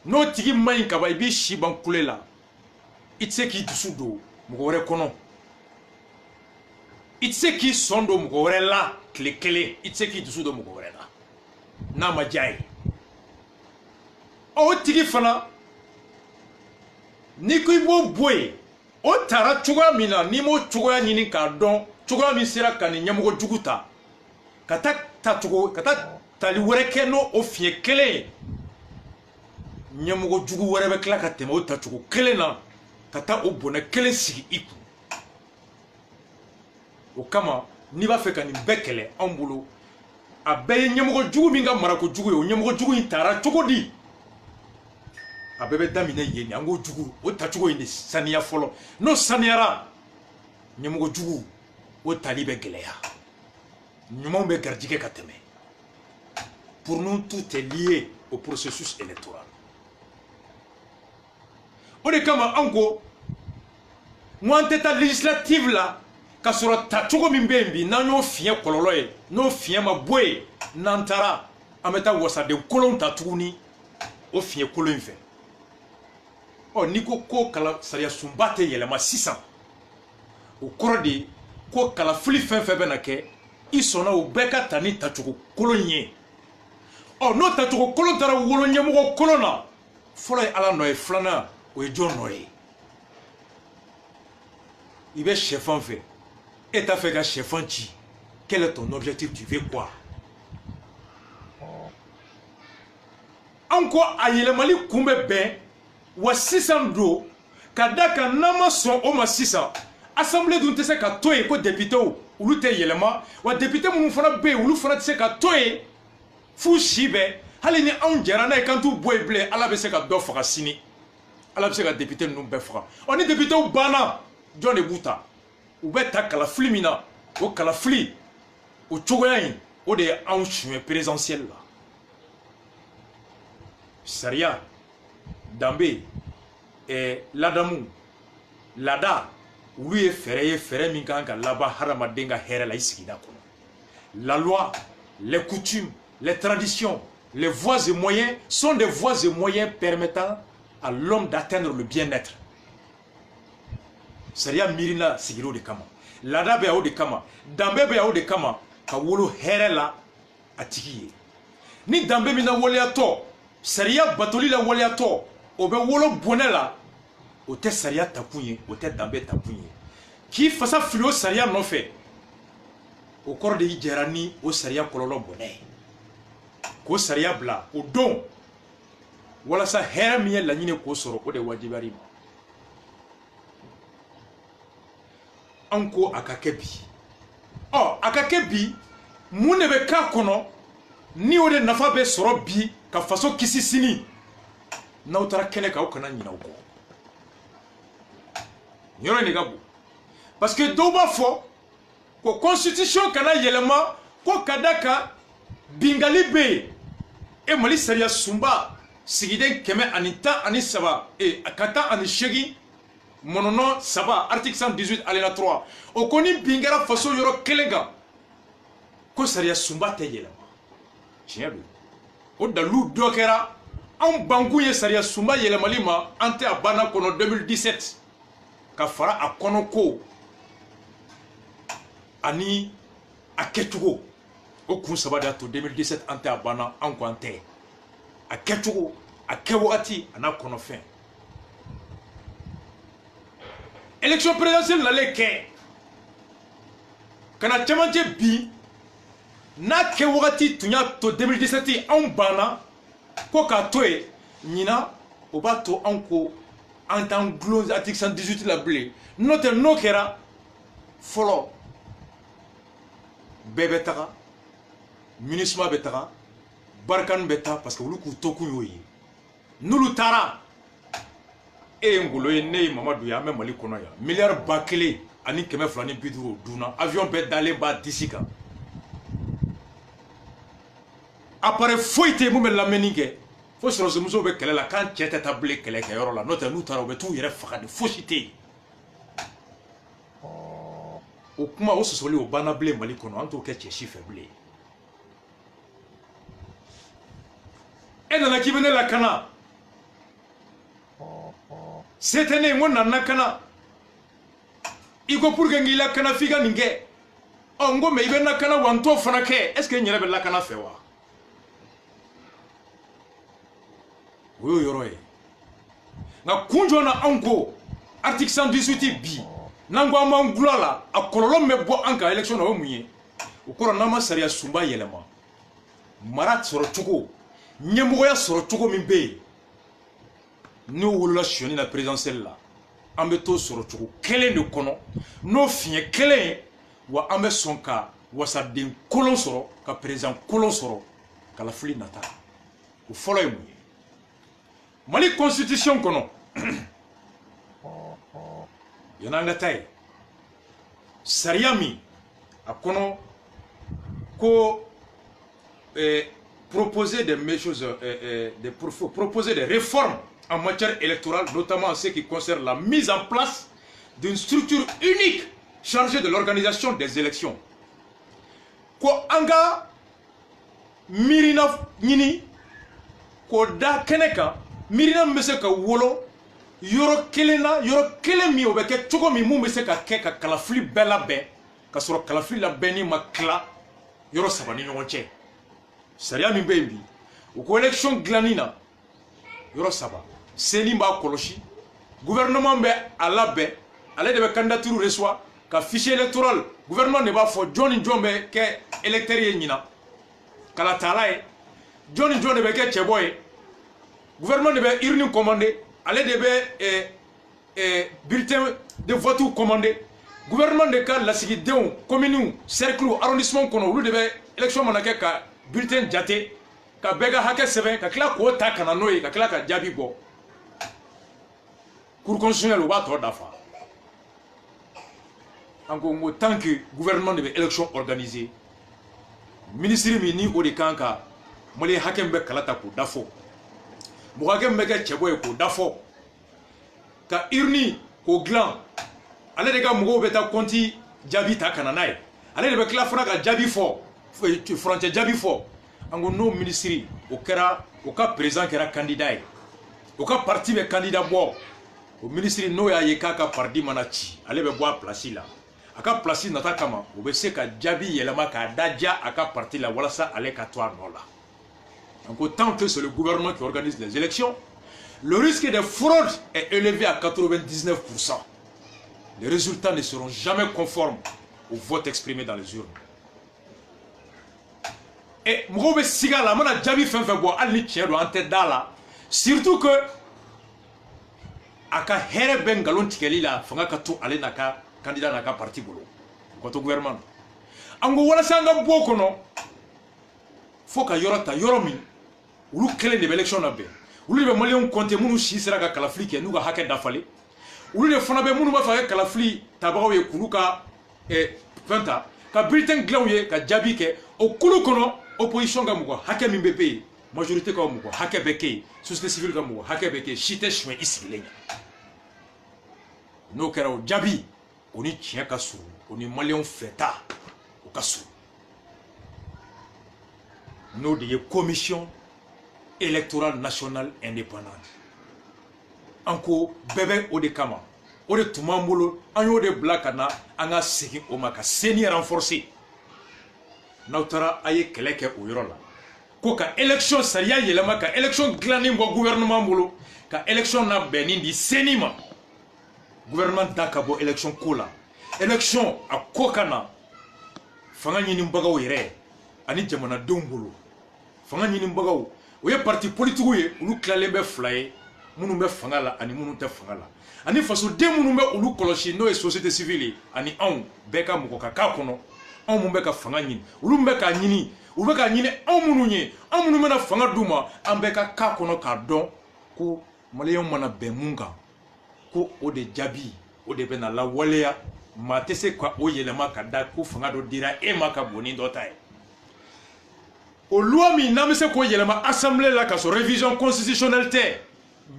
n'o tigi man ɲi ka ban i b'i si ban kule la i tɛ se k'i dusu don mɔgɔ wɛrɛ kɔnɔ i tɛ se k'i sɔn don mɔgɔ wɛrɛ la tile kelen i tɛ se k'i dusu don mɔgɔ wɛrɛ la n'a ma diya ye o tigi fana n'i ko i b'o bɔ yen o taara cogoya min na n'i m'o cogoya ɲini k'a dɔn cogoya min sera ka nin ɲɛmɔgɔ jugu ta ka taa tali wɛrɛ kɛ n'o o fiɲɛ kelen ye ɲɛmɔgɔ jugu wɛrɛ bɛ tila ka tɛmɛ o tacogo kelen na ka taa o bɔnɛ kelen sigi i kun o kama n'i b'a fɛ ka nin bɛɛ kɛlɛ anw bolo a bɛɛ ye ɲɛmɔgɔ jugu min ka marako jugu ye o ɲɛmɔgɔ jugu in taara cogo di a bɛɛ bɛ daminɛ yen an k'o jugu o tacogo in de saniya fɔlɔ n'o saniyara ɲɛmɔgɔ jugu o tali bɛ gɛlɛya ɲumanw bɛ garijɛgɛ ka tɛmɛ pour nous tout est lié au processus électoral o de kama an ko n ko an tɛ taa législative la ka sɔrɔ tacogo min bɛ yen bi n'an y'o fiɲɛ kɔlɔlɔ ye n'o fiɲɛ ma bɔ yen n'an taara an bɛ taa wasaden kolon ta tuguni o fiɲɛ kolon in fɛ ɔ n'i ko sariya sunba tɛ yɛlɛma sisan o kɔrɔ de ye ko kalafili fɛn fɛn bɛ na kɛ i sɔnna o bɛɛ ka ta ni tacogo kolon ye ɔ n'o tacogo kolon taara wolo ɲɛmɔgɔ kolon na fɔlɔ ye ala nɔ ye filanan o ye jɔn nɔ ye i bɛ sɛfan fɛ e t'a fɛ ka sɛfan ci quel est ton objectif tu veux quoi an ko a yɛlɛmali kun bɛ bɛn wa sisan don ka da kan n'an ma sɔn o ma sisan assemblée dun tɛ se ka to yen ko députéw olu tɛ yɛlɛma wa député minnu fana bɛ yen olu fana tɛ se ka to yen f'u si bɛɛ hali ni anw jɛra n'a ye k'an t'u bɔ yen bilen ala bɛ se ka dɔ faga sini ala bɛ se ka député ninnu bɛɛ faga ɔ ni députéw banna jɔn de b'u ta u bɛ ta kalafili min na o kalafili o cogoya in o de ye anw suɲɛ présidentielle la sariya danbe ladamu laada olu ye fɛɛrɛ ye fɛɛrɛ min kan ka laban hadamaden ka hɛrɛ la i sigida kɔnɔ la loi les coutumes les traditions les voies et moyens sont des voies et moyens permettant à l'homme d'atteindre le bien-être sariya miirina sigiro de kama laada bɛ yan o de kama danbe bɛ yan o de kama ka wolo hɛrɛ la a tigi ye ni danbe min na waleyatɔ sariya batoli la waleyatɔ o bɛ wolo bɔnɛ la o tɛ sariya takun ye o tɛ danbe takun ye k'i fasa fili o sariya nɔfɛ o kɔrɔ de y'i jɛra ni o sariya kɔlɔlɔ bɔnɛ ye k'o sariya bila o don walasa hɛrɛ min ye laɲini k'o sɔrɔ o de wajibiyar'i ma an ko a ka kɛ bi ɔ a ka kɛ bi mun de bɛ k'a kɔnɔ ni o de nafa bɛ sɔrɔ bi ka faso kisi sini n'aw taara kɛnɛ kan aw kana ɲinɛ o kɔ yɔrɔ in de ka bon parce que dɔw b'a fɔ ko constitution kana yɛlɛma ko ka da kan bingali bɛ yen e mali sariya sunba sigiden 113 ka 18 mɔnɔnɔ 3 article 118 alinéa 3 o ko ni bin kɛra faso yɔrɔ kelen kan ko sariya sunba tɛ yɛlɛma tiɲɛ don o dalilu dɔ kɛra anw bankun ye sariya sunba yɛlɛmali ma an tɛ a banna kɔnɔ 2017 ka fara a kɔnɔ ko ani a kɛcogo o kun saba de y'a to 2017 an tɛ a banna an ko an tɛ a kɛcogo a kɛ wagati a n'a kɔnɔfɛn élection présidentielle nalen kɛ ka na cɛmancɛ bi n'a kɛ wagati tun y'a to 2017 anw banna ko k'a to yen ɲina o b'a to anw ko an t'an gulon article 118 la bilen n'o tɛ n'o kɛra fɔlɔ bɛɛ bɛ taga MINUSMA bɛ taga barikani bɛ taa parce que olu k'u to kun y'o ye n'olu taara e ye Ngolo ye ne ye Mamadu ye an bɛ Mali kɔnɔ yan miliyari 1000 ani 250 o dunna avion bɛɛ dalen b'a disi kan appareil foyité mu be lamɛnni kɛ fo sɔrɔsimusow bɛ kɛlɛ la k'an cɛ tɛ taa bilen kɛlɛkɛyɔrɔ la n'o tɛ n'u taara u bɛ t'u yɛrɛ faga de fosi tɛ yen o kuma o sɔsɔli o banna bilen Mali kɔnɔ an t'o kɛ cɛ si fɛ bilen e nana k'i bɛ ne lakana se tɛ ne ye n ko nana lakana i ko pour que n k'i lakana f'i ka nin kɛ n ko mais i bɛ lakana wa n t'o fana kɛ est ce que n yɛrɛ bɛ lakana fɛ wa o y'o yɔrɔ ye nka kun jɔn na anw ko article 118 bi n'an ko an b'an gulɔ la a kɔlɔlɔ min bɛ bɔ an kan élection na o ye mun ye o kɔrɔ n'an ma sariya sunba yɛlɛma mara sɔrɔ cogo ɲɛmɔgɔya sɔrɔ cogo min bɛ yen n'o wolola siyɔni na présidentielle la an bɛ t'o sɔrɔ cogo kelen de kɔnɔ n'o fiɲɛ kelen ye wa an bɛ sɔn ka wasaden kolon sɔrɔ ka président kolon sɔrɔ kalafili nata o fɔlɔ ye mun ye Mali constitution kɔnɔ yan'an ka taa ye sariya min a kɔnɔ ko proposer proposer des réformes en matière électorale, notamment en ce qui concerne la mise en place d'une structure unique chargée de l'organisation des élections. Ko anga mirina nini ko da keneka mirina mbese ka wolo yoro kelen mi obeke choko mi mu mbese ka ke ka kalafli bela be ka soro kalafli la beni makla yoro sabani nyonche sariya min be bi o ko election glanina yoro saba seni ba koloshi gouvernement be ala be ale de be candidature reçoit ka fichier électoral gouvernement ne ba fo Johnny Jombe ke électeur ye nyina kala tala e Johnny Jombe be ke cheboy gouvernement de be urne commandé ale de be bulletin de vote commandé gouvernement de ka lasigidenw commune cercle arrondissement kono olu de be élection manake ka bulletin jate ka bega hakɛ sɛbɛn ka tila k'o ta kana n'o ye ka tila ka jaabi bɔ cour constitutionnelle o b'a tɔ dafa an ko ngo tant que gouvernement de bɛ élection organiser ministre min ni o de kan ka Mali hakɛ min bɛ kala ta k'o dafɔ mɔgɔ hakɛ min bɛ kɛ cɛbɔ ye k'o dafɔ ka urne k'o dilan ale de ka mɔgɔw bɛ taa compte jaabi ta kana n'a ye ale de bɛ tila fana ka jaabi fɔ furancɛ jaabi fɔ an ko n'o ministre o kɛra o ka président kɛra candidat ye o ka parti bɛ candidat bɔ o ministre n'o y'a ye k'a ka parti mana ci ale bɛ bɔ a place la a ka place nata kama o bɛ se ka jaabi yɛlɛma k'a daja a ka parti la walasa ale ka to a nɔ la donc tant que c'est le gouvernement qui organise les élections le risque de fraude est élevé à 99%. Les résultats ne seront jamais conformes au vote exprimé dans les urnes. Et mɔgɔw bɛ siga la a mana jaabi fɛn fɛn bɔ hali ni tiɲɛ don an tɛ da la surtout que a ka hɛrɛ bɛ nkalon tigɛli la fanga ka to ale n'a ka candidat n'a ka parti bolo o ka to gouvernement an ko walasa an ka bɔ o kɔnɔ fo ka yɔrɔ ta yɔrɔ min olu kelen de bɛ élection na bɛn olu de bɛ maliyɛnw compter minnu si sera ka kalafili kɛ n'u ka hakɛ dafalen olu de fana bɛ minnu b'a fɛ ka kalafili tabagaw ye k'olu ka fɛn ta ka bulletin dilan u ye ka jaabi kɛ o kulu kɔnɔ opposition ka mɔgɔ hakɛ min bɛ bɛ yen majorité ka mɔgɔ hakɛ bɛ kɛ yen société civile ka mɔgɔ hakɛ bɛ kɛ yen si tɛ suɲɛ i sigilen ɲɛ n'o kɛra o jaabi o ni tiɲɛ ka surun o ni maliyɛnw fɛta o ka surun n'o de ye commission électorale nationale indépendante an ko bɛɛ bɛ o de kama o de tun b'an bolo an y'o de bila ka na an ka segin o ma ka CENI renforcer n'aw taara a ye kɛlɛ kɛ o yɔrɔ la ko ka élection sariya yɛlɛma ka élection dilannen bɔ gouvernement bolo ka élection labɛnni di CENI ma gouvernement da ka bɔ élection ko la élection a ko ka na fanga ɲinibagaw yɛrɛ ani jamanadenw bolo fanga ɲinibagaw o ye parti politique ye olu tilalen bɛ fila ye minnu bɛ fanga la ani minnu tɛ fanga la ani fasoden minnu bɛ olu kɔlɔsi n'o ye société civile ye ani anw bɛɛ ka mɔgɔ ka k'a kɔnɔ anw minnu bɛ ka fanga ɲini olu bɛ k'a ɲini u bɛ k'a ɲini anw minnu ye anw minnu bɛna fanga d'u ma an bɛɛ ka k'a kɔnɔ k'a dɔn ko maliyɛnw mana bɛn mun kan ko o de jaabi o de bɛna lawaleya maa tɛ se ka o yɛlɛma ka da ko fanga dɔ dira e ma ka bon ni dɔ ta ye o loi min n'an bɛ se k'o yɛlɛma assemblée la ka sɔrɔ révision constitutionnelle tɛ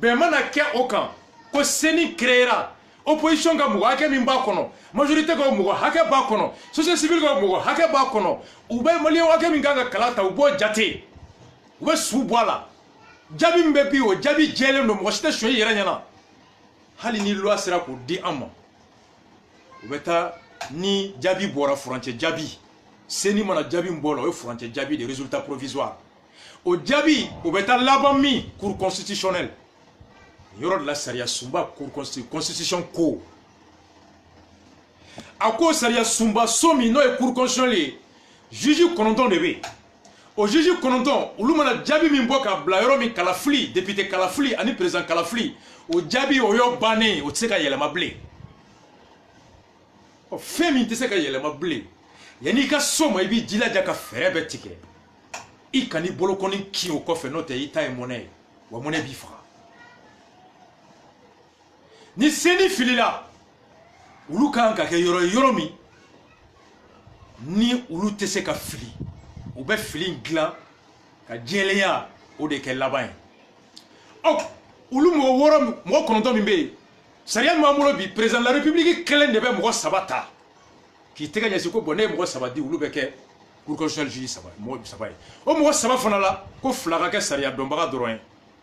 bɛn mana kɛ o kan ko CENI créera opposition ka mɔgɔ hakɛ min b'a kɔnɔ majorité ka mɔgɔ hakɛ b'a kɔnɔ société civile ka mɔgɔ hakɛ b'a kɔnɔ u bɛ maliyɛn hakɛ min kan ka kala ta u b'o jate u bɛ su bɔ a la jaabi min bɛ bi o jaabi jɛlen don mɔgɔ si tɛ sɔn i yɛrɛ ɲɛna hali ni loi sera k'o di an ma u bɛ taa ni jaabi bɔra furancɛ jaabi CENI mana jaabi min bɔ la o ye furancɛ jaabi de résultat provisoire o jaabi o bɛ taa laban min cour constitutionnelle yɔrɔ de la sariya sunba cour constitution ko a ko sariya sunba so min n'o ye cour constitutionnelle ye juge 9 de bɛ yen o juge 9 olu mana jaabi min bɔ ka bila yɔrɔ min kalafili député kalafili ani président kalafili o jaabi o y'o bannen o tɛ se ka yɛlɛma bilen ɔ fɛn min tɛ se ka yɛlɛma bilen yanni i ka so ma i b'i jilaja ka fɛɛrɛ bɛɛ tigɛ i kan'i bolokɔni kin o kɔfɛ n'o tɛ i ta ye mɔnɛ ye wa mɔnɛ b'i faga ni CENI filila olu kan ka kɛ yɔrɔ ye yɔrɔ min ni olu tɛ se ka fili u bɛ fili dilan ka jɛlenya o de kɛ laban ye ɔ olu mɔgɔ 9 min bɛ yen sariya min b'an bolo bi président de la république kelen de bɛ mɔgɔ 3 ta k'i tɛgɛ ɲɛsin ko bon ne ye mɔgɔ 3 di olu bɛ kɛ cour constitutionnelle juge mɔgɔ 3 ye o mɔgɔ 3 fana la ko 2 ka kɛ sariya dɔnbaga dɔrɔn ye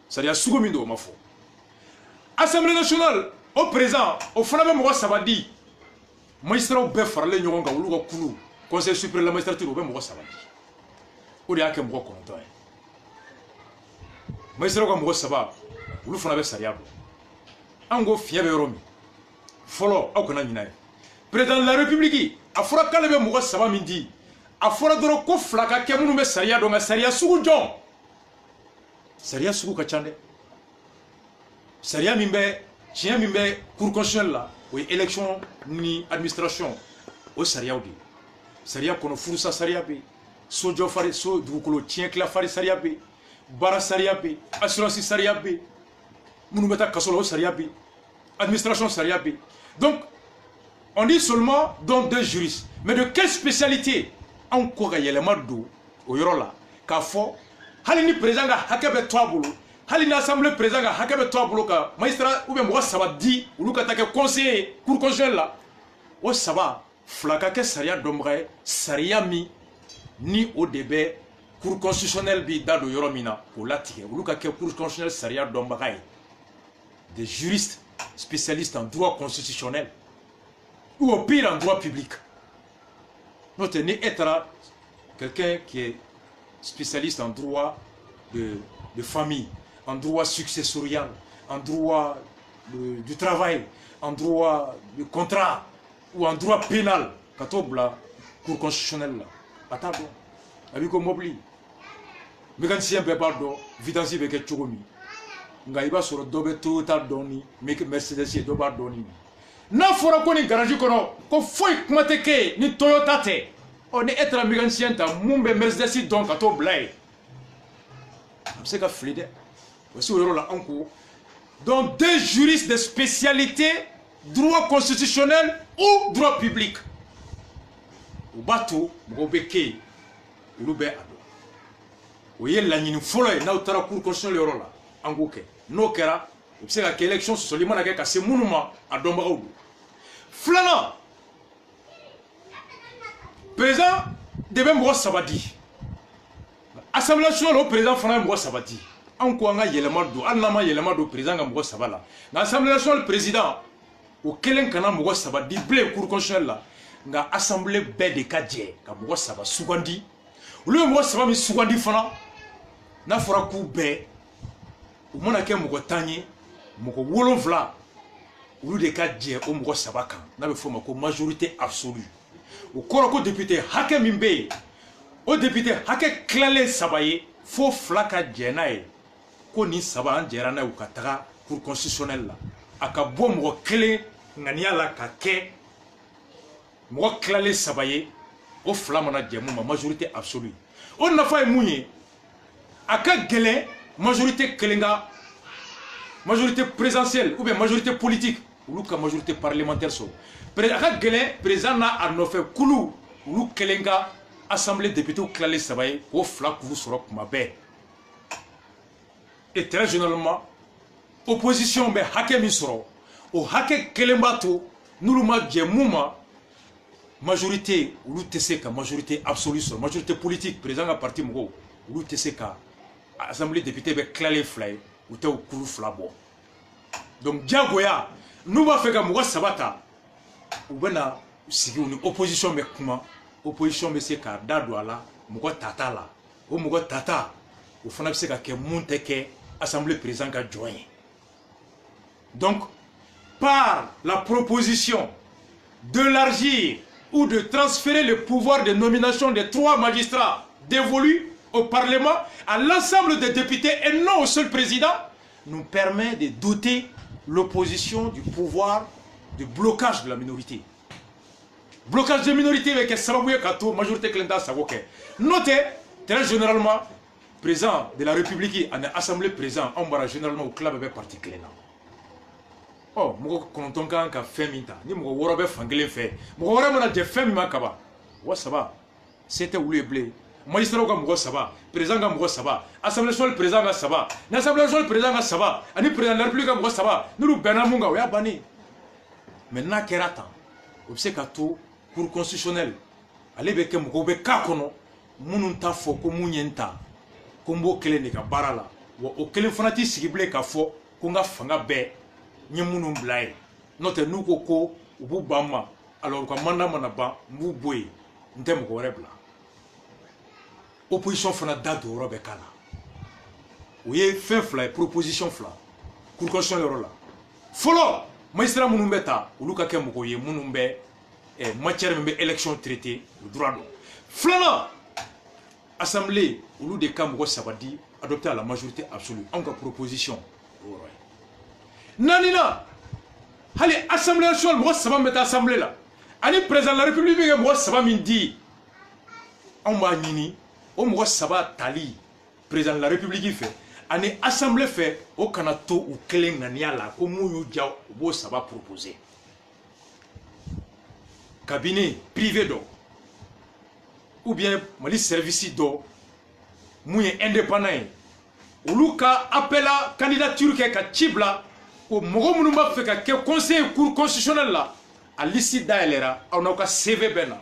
sariya sugu min don o ma fɔ assemblée nationale o président o fana bɛ mɔgɔ 3 di magistrats bɛɛ faralen ɲɔgɔn kan olu ka kulu conseil supérieur de la magistrature o bɛ mɔgɔ 3 di o de y'a kɛ mɔgɔ 9 ye magistrats ka mɔgɔ 3 olu fana bɛ sariya dɔn an ko fiɲɛ bɛ yɔrɔ min fɔlɔ aw kana ɲinɛ président de la république a fɔra k'ale bɛ mɔgɔ 3 min di a fɔra dɔrɔn ko 2 ka kɛ minnu bɛ sariya dɔn nka sariya sugu jɔn sariya sugu ka ca dɛ sariya min bɛ tiɲɛ min bɛ cour constitutionnelle la o ye élection ni administration o sariyaw de sariya kɔnɔ furusa sariya bɛ yen sojɔ fari so dugukolo tiɲɛ tila fari sariya bɛ yen baara sariya bɛ yen assurance sariya bɛ yen minnu bɛ taa kaso la o sariya bɛ yen administration sariya bɛ yen donc on dit seulement donc 2 juristes mais de quelle spécialité anw ko ka yɛlɛma don o yɔrɔ la k'a fɔ hali ni président ka hakɛ bɛ to a bolo hali ni assemblée président ka hakɛ bɛ to a bolo ka magistrat ou bien mɔgɔ 3 di olu ka taa kɛ conseiller cour constitutionnelle la o 3 2 ka kɛ sariya dɔnbaga ye sariya min ni o de bɛ cour constitutionnelle bi da don yɔrɔ min na k'o latigɛ olu ka kɛ cour constitutionnelle sariya dɔnbaga ye des juristes spécialistes en droit constitutionnel ou au pire en droit public. Notez, ni être quelqu'un qui est spécialiste en droit de famille, en droit successorial, en droit du travail, en droit du contrat ou en droit pénal. Quand on bla cour constitutionnelle là, attends, avec un mobile, mécanicien peut pas do, vidansi peut que chogomi. Ngaiba sur le dobe Toyota doni, mais Mercedes et doba doni. N'a fɔra ko ni garage kɔnɔ ko foyi kuma tɛ kɛ ni Toyota tɛ ɔ ni e taara mécanicien ta mun bɛ Mercedes dɔn ka t'o bila yen a bɛ se ka fili dɛ aussi o yɔrɔ la an ko donc 2 juristes de spécialité droit constitutionnel ou droit public u b'a to mɔgɔw bɛ kɛ yen olu bɛ a dɔn o ye laɲini fɔlɔ ye n'aw taara cour constitutionnelle yɔrɔ la an k'o kɛ n'o kɛra u bɛ se ka kɛ élection sɔsɔli mana kɛ ka se minnu ma a dɔnbagaw don filanan président de bɛ mɔgɔ 3 di assemblée nationale o président fana ye mɔgɔ 3 di an ko an ka yɛlɛma don hali n'an ma yɛlɛma don président ka mɔgɔ 3 la nka assemblée nationale président o kelen kana mɔgɔ 3 di bilen cour constitutionnelle la nka assemblée bɛɛ de ka jɛ ka mɔgɔ 3 sugandi olu ye mɔgɔ 3 min sugandi fana n'a fɔra k'u bɛɛ u mana kɛ mɔgɔ 10 ye mɔgɔ 7 olu de ka jɛ o mɔgɔ 3 kan n'a bɛ fɔ o ma ko majorité absolue o kɔrɔ ko député hakɛ min bɛ yen o député hakɛ tilalen 3 ye fo 2 ka jɛ n'a ye ko nin 3 an jɛra n'a ye u ka taga cour constitutionnelle la a ka bɔ mɔgɔ 1 ŋaniya la ka kɛ mɔgɔ tilalen 3 ye o 2 mana jɛ mun ma majorité absolue o nafa ye mun ye a ka gɛlɛn majorité kelen ka majorité présidentielle ou bien majorité politique olu ka majorité parlementaire so a ka gɛlɛn président n'a a nɔfɛ kulu olu kelen ka assemblée député kilalen saba ye k'o fila kuru sɔrɔ kuma bɛɛ et très généralement opposition bɛ hakɛ min sɔrɔ o hakɛ kelen b'a to n'olu ma jɛ mun ma majorité olu tɛ se ka majorité absolue sɔrɔ majorité politique président ka parti mɔgɔw olu tɛ se ka assemblée député bɛ kilalen fila ye u tɛ o kuru fila bɔ donc diyagoya n'u b'a fɛ ka mɔgɔ saba ta u bɛna sigi u ni opposition bɛ kuma opposition bɛ se k'a da don a la mɔgɔ tata la o mɔgɔ tata o fana bɛ se ka kɛ mun tɛ kɛ assemblée président ka jɔn ye donc par la proposition d'élargir ou de transférer le pouvoir de nomination des 3 magistrats dévolus au Parlement à l'ensemble des députés et non au seul président nous permet de doter l'opposition du pouvoir de blocage de la minorité. Blocage de minorité avec la majorité qui est notez, très généralement, président de la République, en assemblée présent, on va généralement au club avec parti clé. Oh, moi, quand on a fait minta, ni moi, on a fait fait. Moi, on a fait minta kaba. Ouais, ça va. C'était où le blé. Magistrat ka mɔgɔ saba, président ka mɔgɔ saba, assemblée nationale président ka saba, l'assemblée nationale président ka saba, ani président de la république ka mɔgɔ saba, n'olu bɛnna mun kan o y'a bannen. Maintenant kɛra tan, o bɛ se ka to cour constitutionnelle, ale bɛ kɛ mɔgɔw bɛ k'a kɔnɔ minnu t'a fɔ ko mun ye n ta, ko n b'o kelen de ka baara la, wa o kelen fana t'i sigi bilen k'a fɔ ko n ka fanga bɛɛ n ye minnu bila ye, n'o tɛ n'u ko ko u b'u ban n ma, alors u ka mandat mana ban n b'u bɔ yen, n tɛ mɔgɔ wɛrɛ bila. Opposition fana da don yɔrɔ bɛ k'a la o ye fɛn fila ye proposition fila cour constitutionnelle yɔrɔ la fɔlɔ magistrat minnu bɛ ta olu ka kɛ mɔgɔw ye minnu bɛ matière min bɛ élection traité o droit dɔn filanan assemblée olu de ka mɔgɔ saba di adopté à la majorité absolue anw ka proposition o yɔrɔ ye naaninan hali assemblée nationale mɔgɔ saba min bɛ taa assemblée la ani président de la république bɛ kɛ mɔgɔ saba min di anw b'a ɲini o mɔgɔ saba tali président de la république fait ani assemblée fait o kana to u kelen ŋaniya la ko mun y'u diya u b'o saba proposer cabinet privé dɔ ou bien mali service dɔ mun ye indépendant ye olu ka appel à candidature kɛ ka ci bila o mɔgɔ minnu b'a fɛ ka kɛ conseiller cour constitutionnel la a liste dayɛlɛra aw n'aw ka CV bɛ na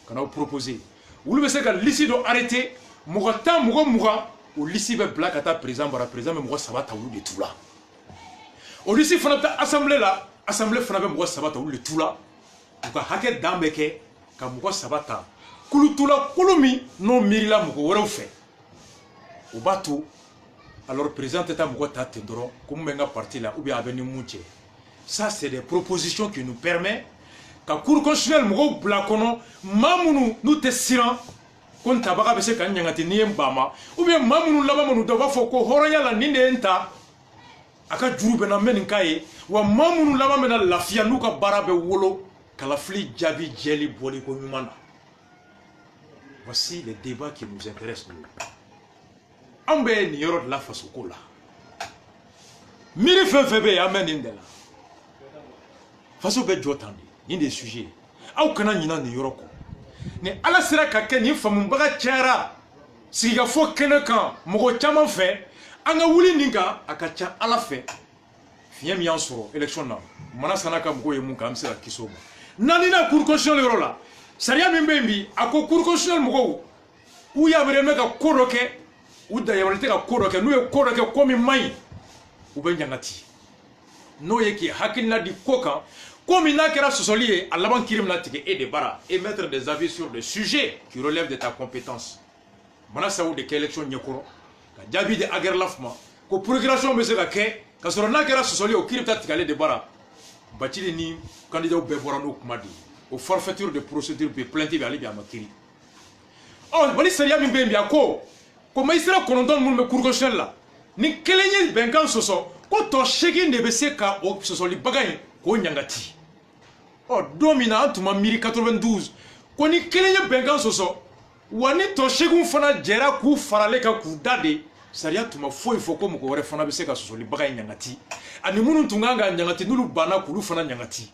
ka n'aw proposer olu bɛ se ka liste dɔ arrêté mɔgɔ 10 mɔgɔ 20 o liste bɛ bila ka taa président bara président bɛ mɔgɔ saba ta olu de tu la o liste fana bɛ taa assemblée la assemblée fana bɛ mɔgɔ saba ta olu de tu la u ka hakɛ dan bɛ kɛ ka mɔgɔ saba ta kulu tula kulu min n'o miirila mɔgɔ wɛrɛw fɛ o b'a to alors président tɛ taa mɔgɔ ta ten dɔrɔn ko mun bɛ n ka parti la ou bien a bɛ ni mun cɛ ça c'est des propositions qui nous permet ka cour constitutionnelle mɔgɔw bila kɔnɔ maa minnu n'u tɛ siran ko n tabaga bɛ se ka n ɲangati n'i ye n ba ma ou bien maa minnu laban minnu dɔ b'a fɔ ko hɔrɔnya la nin de ye n ta a ka juru bɛ na n bɛ nin k'a ye wa maa minnu laban bɛ na lafiya n'u ka baara bɛ wolo kalafili jaabi jɛli bɔli ko ɲuman na voici les débats qui nous intéressent nous an bɛ nin yɔrɔ de la fasoko la miiri fɛn fɛn bɛ yen an bɛ nin de la faso bɛ jɔ tan de nin de ye sujet ye aw kana ɲina nin yɔrɔ kɔ ni ala sera ka kɛ nin faamubaga cayara sigikafɔ kɛnɛ kan mɔgɔ caman fɛ an ka wuli nin kan a ka ca ala fɛ fiɲɛ min y'an sɔrɔ élection na mana sanna ka mɔgɔw ye mun kan an bɛ se ka kisi o ma naaninan cour constitutionnelle yɔrɔ la sariya min bɛ yen bi a ko cour constitutionnelle mɔgɔw u yamaruyalen bɛ ka ko dɔ kɛ u yamaruyalen tɛ ka ko dɔ kɛ n'u ye ko dɔ kɛ ko min man ɲi u bɛ ɲangati n'o ye k'i hakilina di ko kan ko min n'a kɛra sɔsɔli ye a laban kiiri bɛna tigɛ e de bara et mettre des avis sur des sujets qui relèvent de ta compétence mana sabu de kɛ élection ɲɛkɔrɔ ka jaabi di agɛrɛlaf ma ko procuration bɛ se ka kɛ ka sɔrɔ n'a kɛra sɔsɔli ye o kiiri bɛ taa tigɛ ale de bara Bacili ni candidat bɛɛ bɔra n'o kuma de o forfaiture de procédure bɛ plainte bɛ ale bi a ma kiiri ɔ Mali sariya min bɛ yen bi a ko magistrat 9 minnu bɛ cour constitutionnelle la ni kelen ye bɛnkan sɔsɔ ko tɔ 8 de bɛ se ka o sɔsɔlibaga in k'o ɲangati ɔ don min na an tun ma miiri 92 ko ni kelen ye bɛnkan sɔsɔ wa ni tɔ 8 fana jɛra k'u farale kan k'u da de sariya tun ma foyi fɔ ko mɔgɔ wɛrɛ fana bɛ se ka sɔsɔlibaga in ɲangati ani minnu tun kan ka ɲangati n'olu banna k'olu fana ɲangati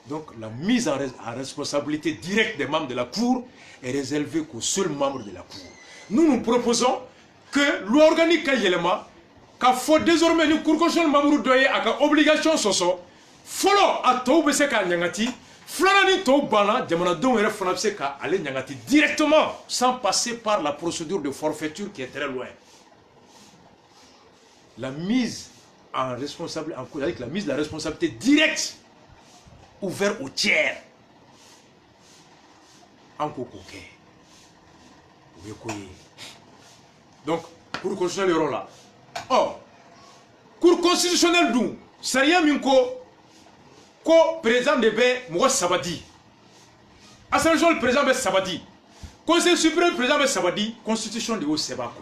Donc la mise en responsabilité directe des membres de la Cour est réservée qu'aux seuls membres de la Cour. Nous proposons que loi organique yelema, qu'a faut désormais nous Cour constitutionnelle Mamoudou Doye à obligation soso, follow à Toubé Seka Nyangati, Flanani Toubana, Diamanadon et Fonapse Ka aller Nyangati directement, sans passer par la procédure de forfaiture qui est très loin. La mise en responsabilité, avec la mise de la responsabilité directe, ouverte au tiers, en cocoquet. Donc, Cour constitutionnelle là. Oh, Cour constitutionnelle d'où Saria Minko, ko président de B, moi Sabadi. Assemblée le président de Sabadi. Conseil suprême, président de Sabadi, constitution de Sebako.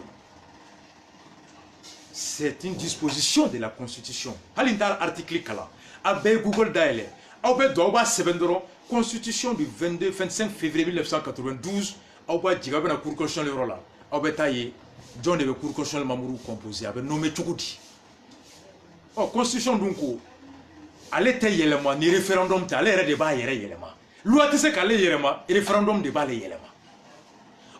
C'est une disposition de la constitution. Halintar article Kala. Abe Google Daele. Abe Doba Sebendoro. Constitution du 25 février 1992. Abe Djigabe na Cour constitutionnelle là. Abe Taye. John de Cour constitutionnelle Mamourou composé. Abe nommé Tchoukoudi. Oh, constitution donc. Ale te yelema ni référendum te ale yɛrɛ de b'a yɛrɛ yɛlɛma loi tɛ se k'ale yɛlɛma référendum de b'ale yɛlɛma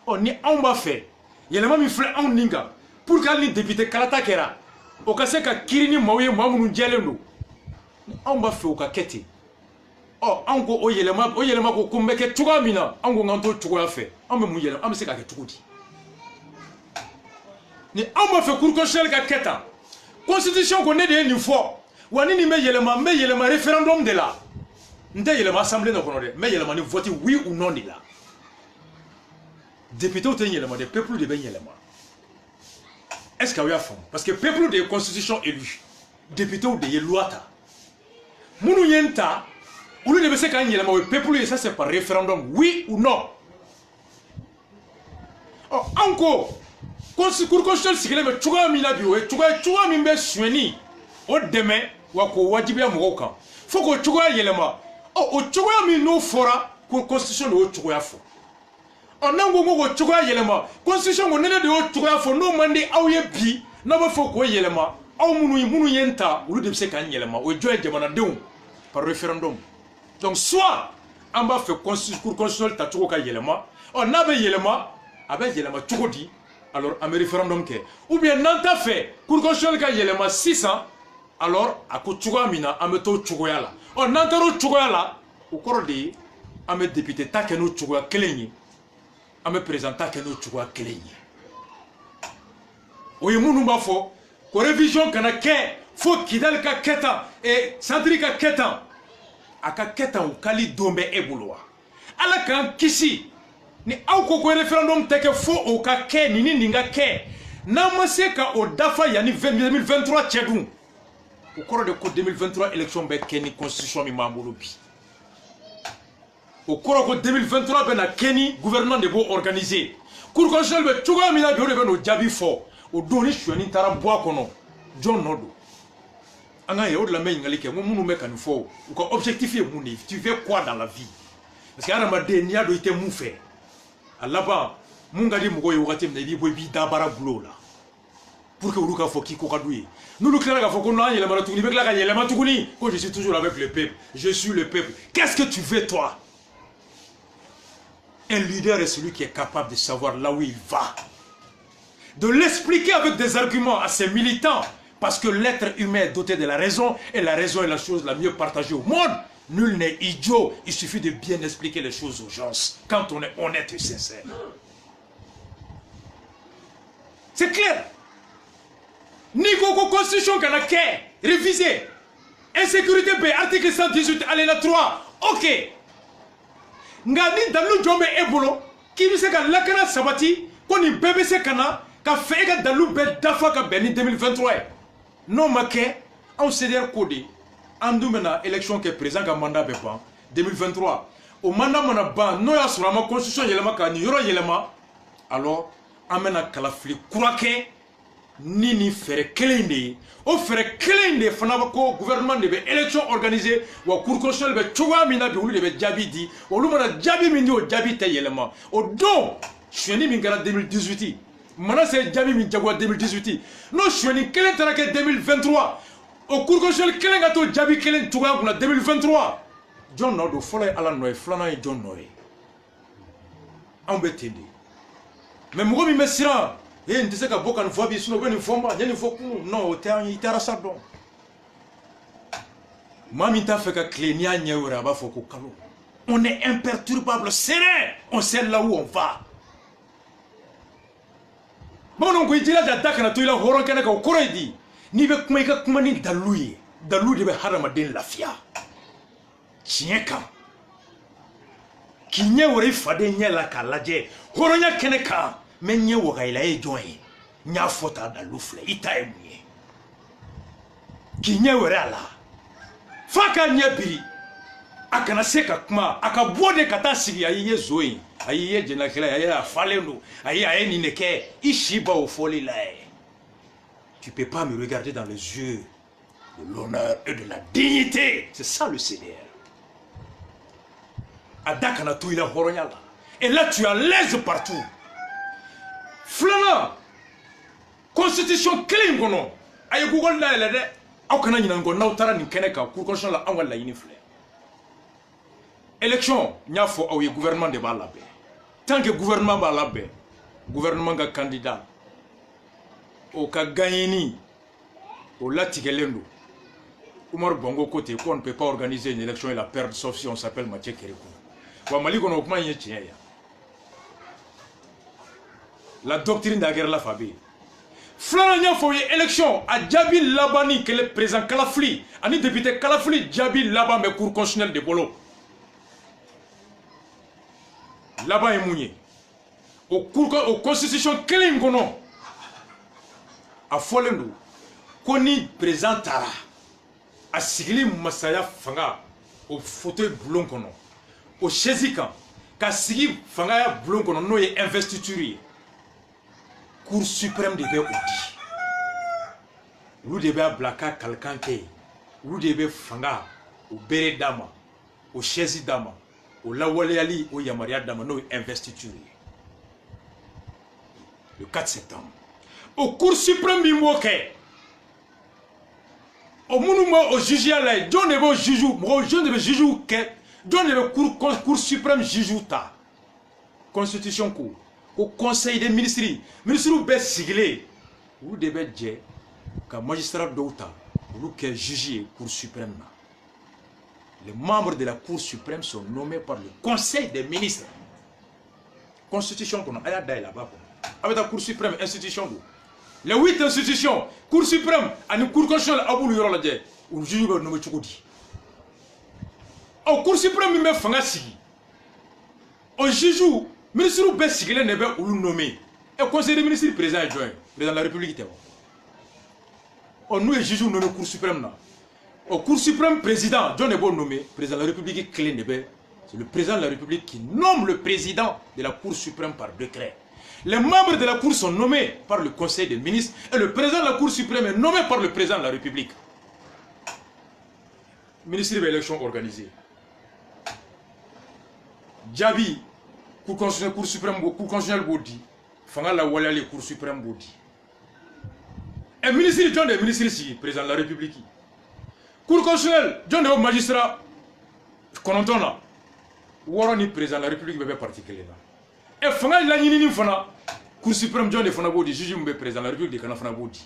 ɔ ni anw b'a fɛ yɛlɛma min filɛ anw nin kan pour que hali ni député kalata kɛra o ka se ka kiiri ni maaw ye maa minnu jɛlen don ni anw b'a fɛ o ka kɛ ten ɔ anw ko o yɛlɛma ko n bɛ kɛ cogoya min na anw ko k'an t'o cogoya fɛ anw bɛ mun yɛlɛma an bɛ se k'a kɛ cogo di ni anw b'a fɛ Cour constitutionnelle ka kɛ tan constitution ko ne de ye nin fɔ Wani ni me yelema référendum de la. Nde yelema assemblée no kono de. Me yelema ni voter oui ou non de la. Député ou te yelema de peuple de ben yelema. Est-ce qu'il y a fond? Parce que peuple de constitution élu. Député ou de loi ta. Munu yenta. Ou le de se kan yelema ou peuple ça c'est par référendum oui ou non. Oh encore. Cour constitutionnelle sikile me chuga mi la biwe chuga mi be sueni. O deme wa ko wajibiya mɔgɔw kan fo k'o cogoya yɛlɛma o cogoya min n'o fɔra ko constitution de y'o cogoya fɔ n'an ko k'o cogoya yɛlɛma constitution ko ne de y'o cogoya fɔ n'o man di aw ye bi n'a bɛ fɔ k'o yɛlɛma aw minnu ye n ta olu de bɛ se k'an yɛlɛma o ye jɔn ye jamanadenw par référendum donc soit an b'a fɛ Cour constitutionnelle tacogo ka yɛlɛma n'a bɛ yɛlɛma a bɛ yɛlɛma cogo di alors an bɛ référendum kɛ ou bien n'an t'a fɛ Cour constitutionnelle ka yɛlɛma sisan alors a ko cogoya min na an bɛ t'o cogoya la n'an taara o cogoya la o kɔrɔ de ye an bɛ député ta kɛ n'o cogoya kelen ye an bɛ président ta kɛ n'o cogoya kelen ye o ye minnu b'a fɔ ko révision kana kɛ fo Kidali ka kɛ tan Santiri ka kɛ tan a ka kɛ tan o kali don bɛ e bolo wa Ala k'an kisi ni aw ko ko référendum tɛ kɛ fo o ka kɛ nin ni nin ka kɛ n'an ma se ka o dafa yanni 2023 cɛ dun au cours de 2023 élection bɛ kɛ ni constitution min b'an bolo bi au cours de 2023 bɛ na kɛ ni gouvernement de b'o organiser Cour constitutionnelle bɛ cogoya min na bi o de bɛ n'o jaabi fɔ o don ni suɲɛni taara bɔ a kɔnɔ jɔn nɔ don an ka ye o de la n bɛ ɲininkali kɛ n ko minnu bɛ ka nin fɔ u ka objectif ye mun de ye tu veux quoi dans la vie parce que hadamaden n'i y'a dɔn i tɛ mun fɛ a laban mun ka di mɔgɔw ye wagati min na i b'i bɔ i b'i da baara gulo la pour que olu ka fɔ k'i ko ka d'u ye n'olu tilara k'a fɔ ko n'an yɛlɛmana tuguni i bɛ tila ka yɛlɛma tuguni ko je suis toujours avec le peuple je suis le peuple qu'est-ce que tu veux toi un leader est celui qui est capable de savoir là où il va de l'expliquer avec des arguments à ses militants parce que l'être humain est doté de la raison et la raison est la chose la mieux partagée au monde. Nul n'est idiot, il suffit de bien expliquer les choses aux gens quand on est honnête et sincère. C'est clair. Niveau constitution qu'on a révisé. Insécurité B, article 118, alinéa 3. Ok. Ngani dalu jombe ebolo, qui veut se ka lakana sabati, qu'on y bébé se kana, ka fait ka dalu be dafa ka beni 2023. Non maké, on s'est dit codé. Andou mena élection qui est présent ka mandat be ban 2023. Au mandat mana ban, no ya sur ma constitution yelema ka ni yoro yelema. Alors, amena kalafli kurake. Nini fere kelende o fere kelende fana ko gouvernement de be élection organisée wa Cour constitutionnelle be chowa mina be olu de be jabi di olu mana jabi min di o jabi te yelema o don cheni min gara 2018 mana se jabi min jagwa 2018 no cheni kelen tarake 2023 o Cour constitutionnelle kelen ga to jabi kelen chowa kuna 2023 John Nodo folo ala noy flana e John Noy ambetende mais mo mi mesira e ndise ka boka nfo bi suno beni fomba nyani fo ku no o te an itara sadon mami ta fait ka klenia nyewra ba fo ko kalo on est imperturbable serein on sait là où on va bon on ko itila da dakana to ila horon kana ka ko redi ni be kuma ka kuma ni daluye dalu de be harama den lafia Chieka Kinye wori fade nye la kalaje Horonya keneka Menye wakaila e join Nya fota da lufle Ita emye Kinye wori ala Faka nye biri Akana seka kuma Akabwode kata sigi Ayiye zoe Ayiye jenakila Ayiye afalendo Ayiye nineke Ishiba ufoli lae Tu peux pas me regarder dans les yeux de l'honneur et de la dignité C'est ça le CDR Adakana tu il a horonyala. Et là tu es à l'aise partout. Flana. Constitution clean gono. Aye Google na elede. Akana nyina ngo na utara ni keneka cour constitution la anwala yini fle. Élection nyafo au gouvernement de balabe. Tant que gouvernement balabe, gouvernement ga candidat. O ka gagné au latigelendo. Oumar Bongo côté qu'on ne peut pas organiser une élection et la perdre sauf si on s'appelle Mathieu Kérékou. La doctrine de la guerre la fabi. Flana faut une élection à Djabi Labani que le président Kalafli, ani député Kalafli Djabi Laban mais cour constitutionnel de Bolo. Laban est mounier. Au constitution Kelingono. À Folendo. Koni président Tara. À Sigli Masaya Fanga. Au fauteuil boulon kono. Au Chezikan, ka sigi fangaya blon kono no ye investiture Cour suprême de Béoudi. Lou de be blaka kalkanke, lou de be fanga au bere dama, au chezi dama, au lawale ali au yamaria dama no investiture. Le 4 septembre. Au Cour suprême bimoke. Au monument au juge là, John ne veut juge, moi je ne veux juge que Donne le cour suprême Jijouta. Constitution cour. Au conseil des ministres. Ministre ou bé siglé. Ou devez dire que magistrat d'Outa. Ou que juge cour suprême. Les membres de la cour suprême sont nommés par le conseil des ministres. Constitution qu'on a là-bas. Avec la cour suprême, institution. Les 8 institutions. Cour suprême. Et la cour constitutionnelle. Abou Yoroladje. Ou le juge va nommer Tchoukoudi. Au Cour suprême, il fanga sigi. Au juge, le ministre be sigile ne be ou nommé. Et le conseil des ministres, le président est joint. Le président de la République est. On nous, le juge, nommé Cour suprême. Au Cour suprême, président, John est bon nommé. Le président de la République est clé. C'est le président de la République qui nomme le président de la Cour suprême par décret. Les membres de la Cour sont nommés par le conseil des ministres. Et le président de la Cour suprême est nommé par le président de la République. Ministre de l'élection organisée. Djabi, Cour constitutionnelle, Cour suprême, Cour constitutionnelle Bodi, Fanga la Walali, Cour suprême Bodi. Et ministre John des ministres ici, président de la République. Cour constitutionnelle, John des magistrats, Kononton là, Warani, président de la République, bébé particulier là. Et Fanga la Nini Fana, Cour suprême, John des Fana Bodi, juge Mbé, président de la République, de Fana Bodi.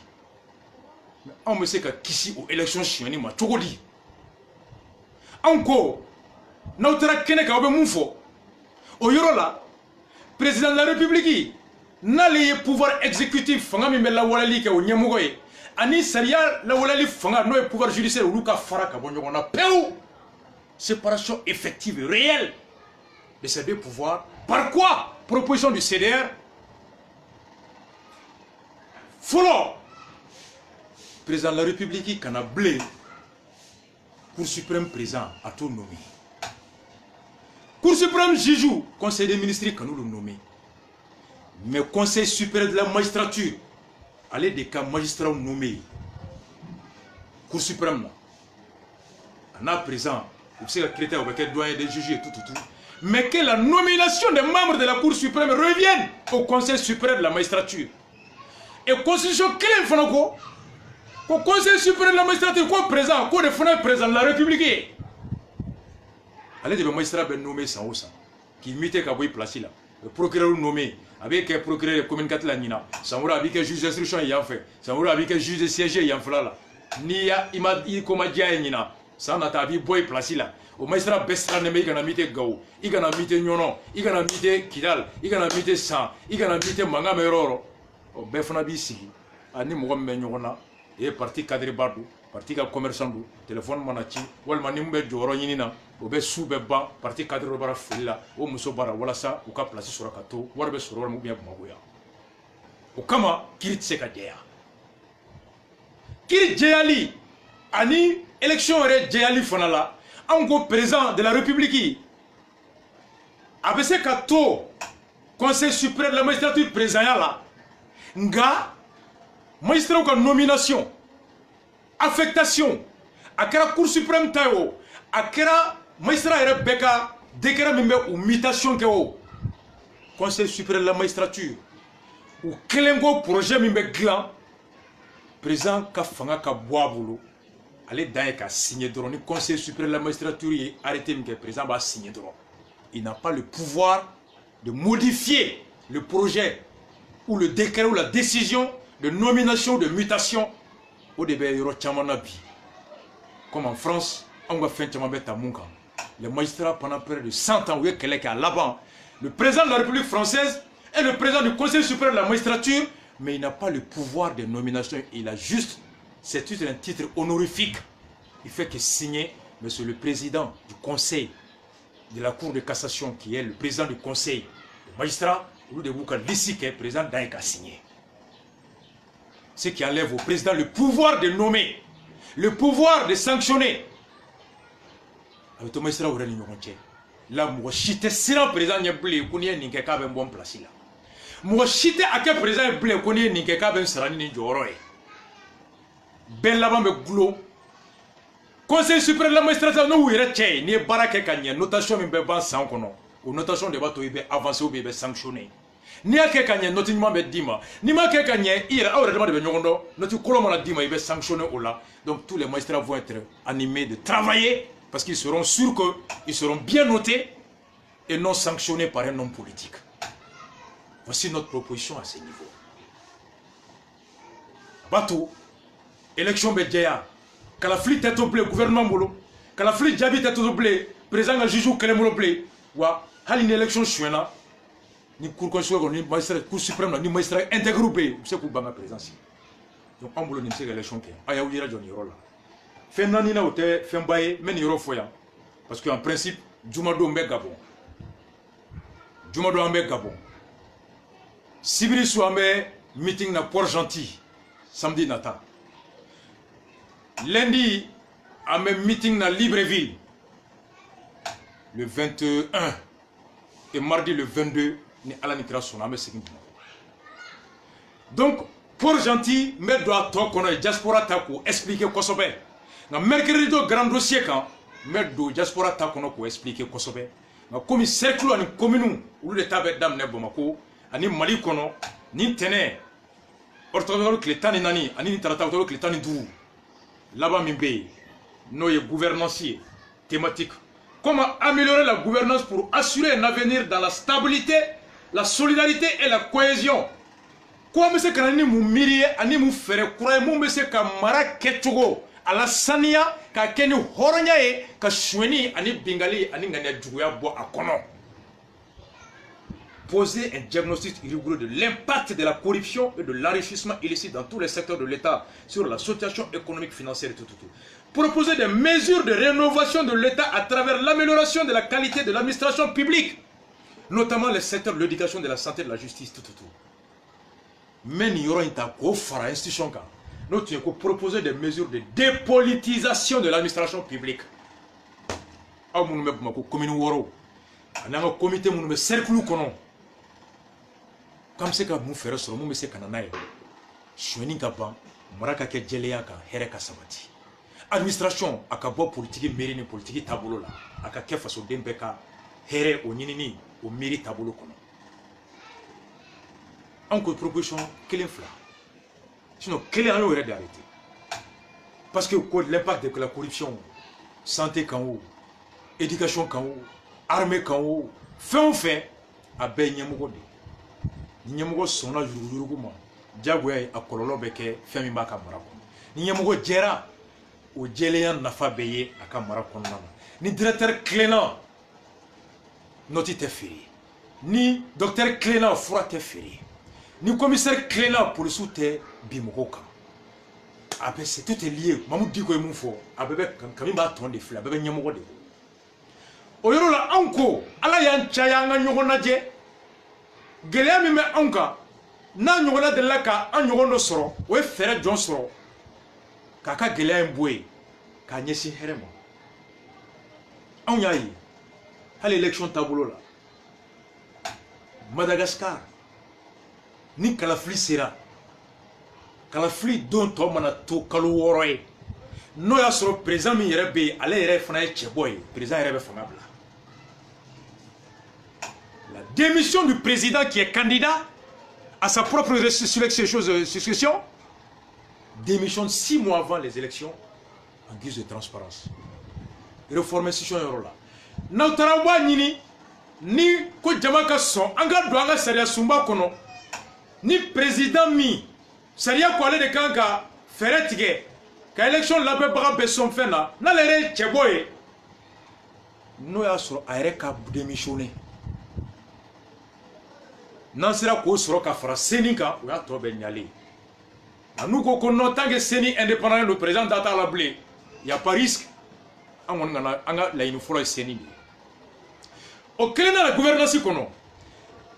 Mais on me sait que Kissi aux élections chiennes, ma Tchogodi. Encore, Nautara Keneka Obe Moufo. Au Yorola, président de la République, n'a le pouvoir exécutif, fanga mi la walali ke o nyamugoy. Ani saria la walali fanga no pouvoir judiciaire ou luka faraka bonyo on a peu séparation effective et réelle de ces deux pouvoirs. Par quoi? Proposition du CDR. Follow. Président de la République qui a blé. Cour suprême présent à tout nommé. Cour suprême Jijou, conseil des ministres que nous le nommons. Mais conseil supérieur de la magistrature, allez des cas magistrats nommés. Cour suprême là. On a présent, vous savez le critère avec lequel doyen des juges et tout. Mais que la nomination des membres de la Cour suprême revienne au conseil supérieur de la magistrature. Et constitution clé Fanako. Au conseil supérieur de la magistrature, quoi présent, quoi de président de la République. ale de bɛ magistrat bɛ nommé san o san k'i muté ka bɔ i place la le procureur nommé a bɛ kɛ procureur de communicateur la ɲina san wɛrɛ a bɛ kɛ juge d'instruction yan fɛ san wɛrɛ a bɛ kɛ juge de siège yan fɛla la n'i i ko ma diya ye ɲina san nata a b'i bɔ i place la o magistrat bɛɛ sirannen bɛ i kana muté Gawo i kana muté Ɲɔnɔ i kana muté Kidal i kana muté San i kana muté mankan bɛ yɔrɔ o yɔrɔ o bɛɛ fana b'i sigi ani mɔgɔ min bɛ ɲɔgɔn na e ye parti cadreba don parti ka commerçant don téléphone mana ci walima ni mun bɛ jɔyɔrɔ ɲini na o bɛ su bɛ ban parti cadre bara fili la o muso bara walasa u ka place sɔrɔ ka to wari bɛ sɔrɔ yɔrɔ min ou bien Bamakɔ yan o kama kiiri tɛ se ka jɛya kiiri jɛyali ani élection yɛrɛ jɛyali fana la anw ko président de la république a bɛ se ka to conseil suprême de la magistrature présidentielle la nga magistrat ka nomination affectation a kɛra cour suprême ta ye o a kɛra magistrat yɛrɛ bɛɛ ka décret min bɛ u mutation kɛ o conseil suprême de la magistrature u kelen ko projet min bɛ dilan président ka fanga ka bɔ a bolo ale dan ye ka signer dɔrɔn ni conseil suprême de la magistrature ye arrêté min kɛ président b'a signer dɔrɔn il n'a pas le pouvoir de modifier le projet ou le décret ou la décision de nomination de mutation au début yɔrɔ caman na bi comme en France on va faire caman bɛ ta mun kan les magistrats pendant près de 100 ans u ye kɛlɛ kɛ a laban le président de la République française est le président du conseil suprême de la magistrature mais il n'a pas le pouvoir de nomination il a juste c'est tout un titre honorifique il fait que signer monsieur le président du conseil de la cour de cassation qui est le président du conseil le magistrat olu de b'u ka liste kɛ président dan ye ka signer ce qui enlève au président le pouvoir de nommer, le pouvoir de sanctionner. Avec Thomas Sera wɛrɛ ni ɲɔgɔn cɛ la mɔgɔ si tɛ siran président ɲɛ bilen ko n'i ye nin kɛ k'a bɛ n bɔ n place la mɔgɔ si tɛ a kɛ président ye bilen ko n'i ye nin kɛ k'a bɛ n sara ni nin jɔyɔrɔ ye bɛɛ laban bɛ gulon conseil suprême de la magistrature n'u yɛrɛ cɛ ye n'i ye baara kɛ ka ɲɛ notation min bɛ ban san kɔnɔ o notation de b'a to i bɛ avancer ou bien i bɛ sanctionner. N'i y'a kɛ ka ɲɛ note ɲuman bɛ d'i ma n'i ma kɛ ka ɲɛ i yɛrɛ aw yɛrɛ dama de bɛ ɲɔgɔn dɔn note kolon mana d'i ma i bɛ sanctionner o la donc tous les magistrats vont être animés de travailler parce qu'ils seront sûrs qu'ils seront bien notés et non sanctionnés par un homme politique. Voici notre proposition à ce niveau. Bateau, élection bɛ jɛya kalafili tɛ to bilen gouvernement bolo kalafili jaabi tɛ to bilen président ka juge kɛlɛ bolo bilen wa hali ni élection suɲɛna ni cour constitutionnelle ni magistrat cour suprême ni magistrat intègre bɛ yen u bɛ se k'u ban ka présidence donc an bolo nin bɛ se ka élection kɛ a y'aw yɛrɛ jɔ nin yɔrɔ la fɛn naani na o tɛ fɛnba ye n bɛ nin yɔrɔ fɔ yan parce que en principe jumadon bɛ Gabon jumadon an bɛ Gabon sibiri su an bɛ meeting na Port-Gentil samedi nata lundi an bɛ meeting na Libreville le 21 et mardi le 22 ni ala ni kira sɔnna an bɛ segin Bamakɔ donc Port-Gentil n bɛ don a tɔ kɔnɔ diaspora ta k'o expliquer kosɛbɛ nka mercredi do grand dossier kan n bɛ don diaspora ta kɔnɔ k'o expliquer kosɛbɛ nka komi cercle ani commune olu de ta bɛ daminɛ Bamakɔ ani Mali kɔnɔ ni tɛnɛ octobre tile 14 ani ni tarata octobre tile 15 laban min bɛ yen n'o ye gouvernance ye thématique comment améliorer la gouvernance pour assurer un avenir dans la stabilité, la solidarité et la cohésion. Comment se ka ni mun miiri ye ani mun fɛɛrɛ kura ye mun bɛ se ka mara kɛcogo a la saniya ka kɛ ni hɔrɔnya ye ka suɲɛni ani bingali ani ŋaniya juguya bɔ a kɔnɔ. Poser un diagnostic rigoureux de l'impact de la corruption et de l'enrichissement illicite dans tous les secteurs de l'État sur la situation économique, financière et tout. Proposer des mesures de rénovation de l'État à travers l'amélioration de la qualité de l'administration publique, notamment les secteurs de l'éducation, de la santé, de la justice, tout. Mais il y aura une institution qui nous proposer des mesures de dépolitisation de l'administration publique. Comme c'est que vous faites ça, vous faites cananaï. Je suis capable, maraka ke jeleya ka here ka sabati. Administration akabo politique mairie ni politique tabolo la, aka ke faso dembe ka here o nyinini o mairie tabolo kono. Encore proposition quelle fla. Sinon quelle est l'heure d'arrêter. Parce que l'impact de la corruption santé kan ou éducation kan o armée kan o fɛn o fɛn a bɛɛ ye ɲɛmɔgɔ de ye ni ɲɛmɔgɔ sɔnna yuruguyurugu ma diyagoya ye a kɔlɔlɔ bɛ kɛ fɛn min b'a ka mara kɔnɔ ni ɲɛmɔgɔ jɛra o jɛlenya nafa bɛ ye a ka mara kɔnɔna na ni directeur tilenna nɔti tɛ feere ni docteur tilenna fura tɛ feere ni commissaire tilenna polisiw tɛ bin mɔgɔw kan a bɛ c'est tout est lié Mamadou Diko ye mun fɔ a bɛɛ bɛ kami b'a tɔn de filɛ a bɛɛ bɛ ɲɛmɔgɔ de bolo o yɔrɔ la anw ko ala y'an caya an ka ɲɔgɔn lajɛ gɛlɛya min bɛ anw kan n'a ɲɔgɔnna delila ka an ɲɔgɔn dɔ sɔrɔ o ye fɛɛrɛ jɔn sɔrɔ k'a ka gɛlɛya in bɔ yen k'a ɲɛsin hɛrɛ ma anw y'a ye hali élection taabolo la Madagascar ni kalafili sera kalafili don tɔ mana to kalo 6 ye n'o y'a sɔrɔ président min yɛrɛ bɛ yen ale yɛrɛ fana ye cɛbɔ ye président yɛrɛ bɛ fanga bila la démission du président qui est candidat à sa propre succession démissionne 6 mois avant les élections en guise de transparence réforme institution yɔrɔ la n'aw taara b'a ɲini ni ko jama ka sɔn an ka don an ka sariya sunba kɔnɔ ni président min sariya ko ale de kan ka fɛɛrɛ tigɛ ka élection labɛnbaga bɛɛ sɔn fɛn na n'ale yɛrɛ ye cɛbɔ ye n'o y'a sɔrɔ a yɛrɛ ka démissionner n'an sera k'o sɔrɔ ka fara CENI kan o y'a tɔ bɛɛ ɲalen n'u ko ko non tant que CENI indépendant le président da t'a la bilen y a pas risque an kɔni kana an ka laɲini fɔlɔ ye CENI de ye o kelen na la gouvernance kɔnɔ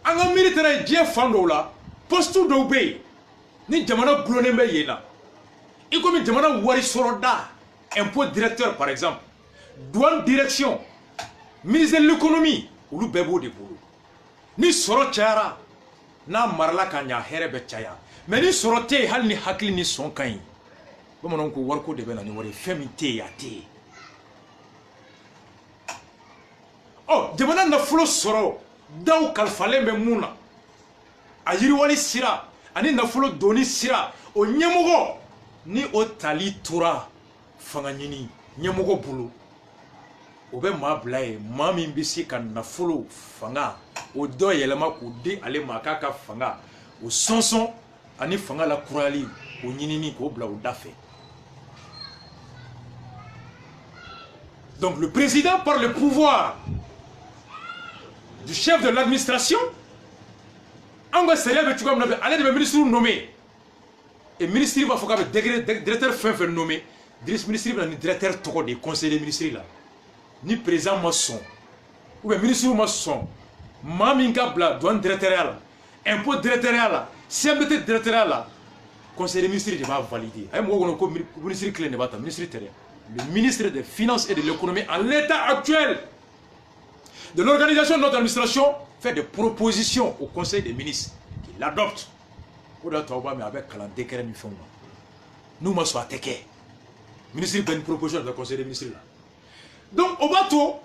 an ka miiri taara ye diɲɛ fan dɔw la poste dɔw bɛ yen ni jamana gulonnen bɛ yen na i komi jamana wari sɔrɔ da impôt directeur par exemple douane direction ministère de l'économie olu bɛɛ b'o de bolo ni sɔrɔ cayara n'a marala ka ɲa hɛrɛ bɛ caya mais ni sɔrɔ tɛ yen hali ni hakili ni sɔn ka ɲi bamananw ko wariko de bɛ na ni wari ye fɛn min tɛ yen a tɛ yen ɔ jamana nafolo sɔrɔ daw kalifalen bɛ mun na a yiriwali sira ani nafolo doni sira o ɲɛmɔgɔ ni o tali tora fanga ɲini ɲɛmɔgɔ bolo o bɛ maa bila ye maa min bɛ se ka nafolo fanga o dɔ yɛlɛma k'o di ale ma k'a ka fanga o sɔnsɔn ani fanga la kurayali o ɲinini k'o bila o da fɛ donc le président par le pouvoir du chef de l'administration an ka sariya bɛ cogoya min na ale de bɛ ministre nommé et ministre b'a fɔ k'a bɛ directeur fɛn fɛn nommé ministre bɛ na ni directeur tɔgɔ de ye conseil des ministres la ni président ma sɔn ou bien ministre ma sɔn maa min ka bila douane directeuriat la impôt directeuriat la CMDT directeuriat la conseil des ministres de b'a valider a ye mɔgɔw kɔnɔ ko ministre kelen de b'a ta ministre tɛ dɛ le ministre des finances et de l'économie en l'état actuel de l'organisation de notre administration fait des propositions au conseil des ministres qui l'adoptent o de y'a to aw b'a mɛn a bɛ kalan décret ni fɛnw na n'u ma sɔn a tɛ kɛ ministre bɛ ni proposition de conseil des ministres la donc o b'a to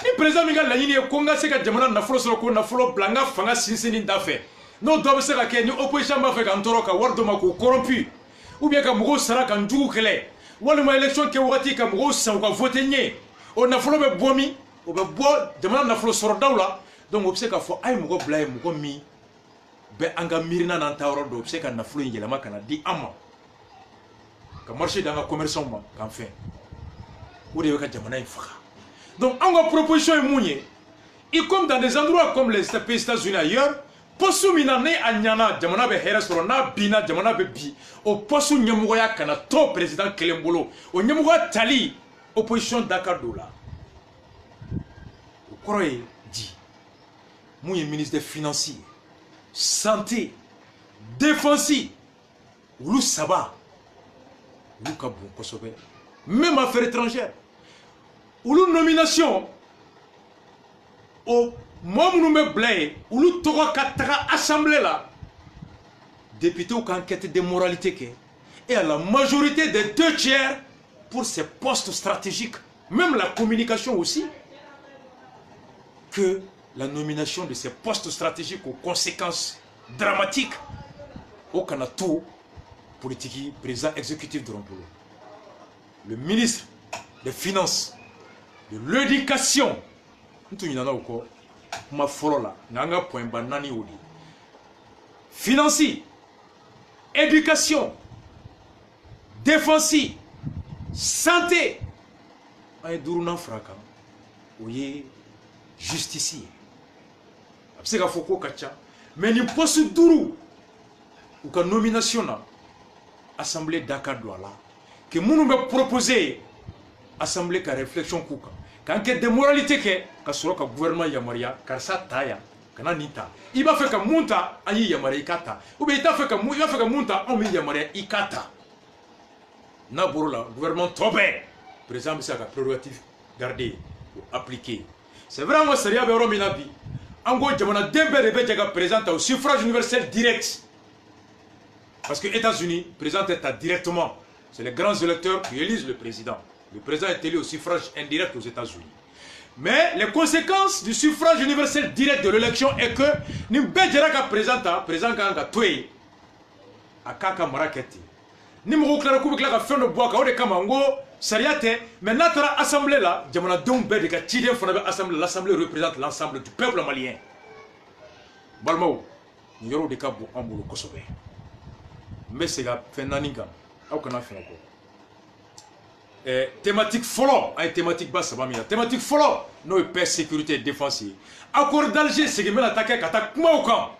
ni président min ka laɲini ye ko n ka se ka jamana nafolo sɔrɔ ko nafolo bila n ka fanga sinsinni da fɛ n'o dɔ bɛ se ka kɛ ni opposition b'a fɛ ka n tɔɔrɔ ka wari dɔ ma k'o corrompu ou bien ka mɔgɔw sara ka n jugu kɛlɛ walima élection kɛ wagati ka mɔgɔw san u ka vote n ye o nafolo bɛ bɔ min o bɛ bɔ jamana nafolo sɔrɔdaw la donc o bɛ se k'a fɔ a ye mɔgɔ bila ye mɔgɔ min bɛ an ka miirina n'an ta yɔrɔ dɔn o bɛ se ka nafolo in yɛlɛma ka na di an ma ka marché d'an ka commerçants ma k'an fɛn o de bɛ ka jamana in faga donc an ka proposition ye mun ye i comme dans des endroits comme les États-Unis ailleurs poste min na ni a ɲana jamana bɛ hɛrɛ sɔrɔ n'a binna jamana bɛ bi o poste ɲɛmɔgɔya kana to président kelen bolo o ɲɛmɔgɔya tali opposition da ka don la o kɔrɔ ye di mun ye ministre des finances santé défense olu saba olu ka bon kosɛbɛ même affaires étrangères olu nomination o mɔgɔ minnu bɛ bila yen olu tɔgɔ ka taga assemblée la députés ka enquête de moralité kɛ et à la majorité des 2/3 pour ces postes stratégiques même la communication aussi que la nomination de ces postes stratégiques aux conséquences dramatiques au Kanato politique président exécutif de Rompolo. Le ministre des Finances de l'éducation. Ma forola, nanga point banani odi. Financier, éducation, défense, santé. Ay duruna fraka. Oye justicier. Absega foko kacha. Mais ni poste duru. Ou ka nomination na assemblée Dakar Douala. Que mounou me proposer assemblée ka réflexion kouka. Quand que des moralités que soro ka gouvernement yamaria car ça taya kana nita. Il va faire que munta ayi yamaria ikata. Ou bien il va faire que munta on mi yamaria ikata. Na borola gouvernement tobé. Président monsieur ka prérogative garder ou appliquer. C'est vraiment sérieux be romina bi. Ango jamana dembe rebe jaga président au suffrage universel direct. Parce que les États-Unis, le président est directement. C'est les grands électeurs qui élisent le président. Le président est élu au suffrage indirect aux États-Unis. Mais les conséquences du suffrage universel direct de l'élection est que nous avons président Kanga Toué à Kaka Maraketi. Nous avons fait le bois, mais notre assemblée là, l'assemblée représente l'ensemble du peuple malien. Balmao, nous avons des cas pour Amboulou Kosovo. Mais c'est la Fenaninga. Thématique follow, thématique basse, thématique follow, nos paix, sécurité et défense. Accord d'Alger, c'est que nous attaquons attaque Maukan.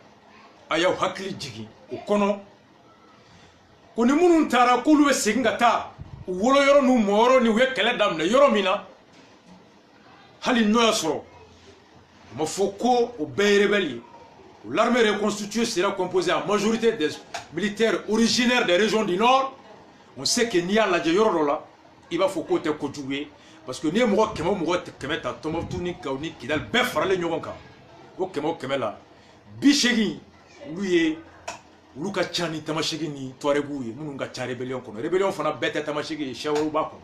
Ayaw Hakli Djigi, au Kono. Qu'on est moun tara, qu'on lui segata, ou wolo yoro nous moro, ni wek kele dam, yoro mina. Hali noya soro. Mofoko, au Bay Rebelli. L'armée reconstituée sera composée en majorité des militaires originaires des régions du Nord. On sait que Nia la Jayorola, il va faut côté Kojoué. Parce que Nia Moua Kemo Moua Kemeta, Tomotuni Kauni, qui dal Bef Rale Nyonka. O Kemo Kemela. Bichegi, lui, Luka Chani Tamashegi ni Touaregouye, Munga Cha rébellion. Rébellion Fana Bête Tamashegi, Shawarou Bako.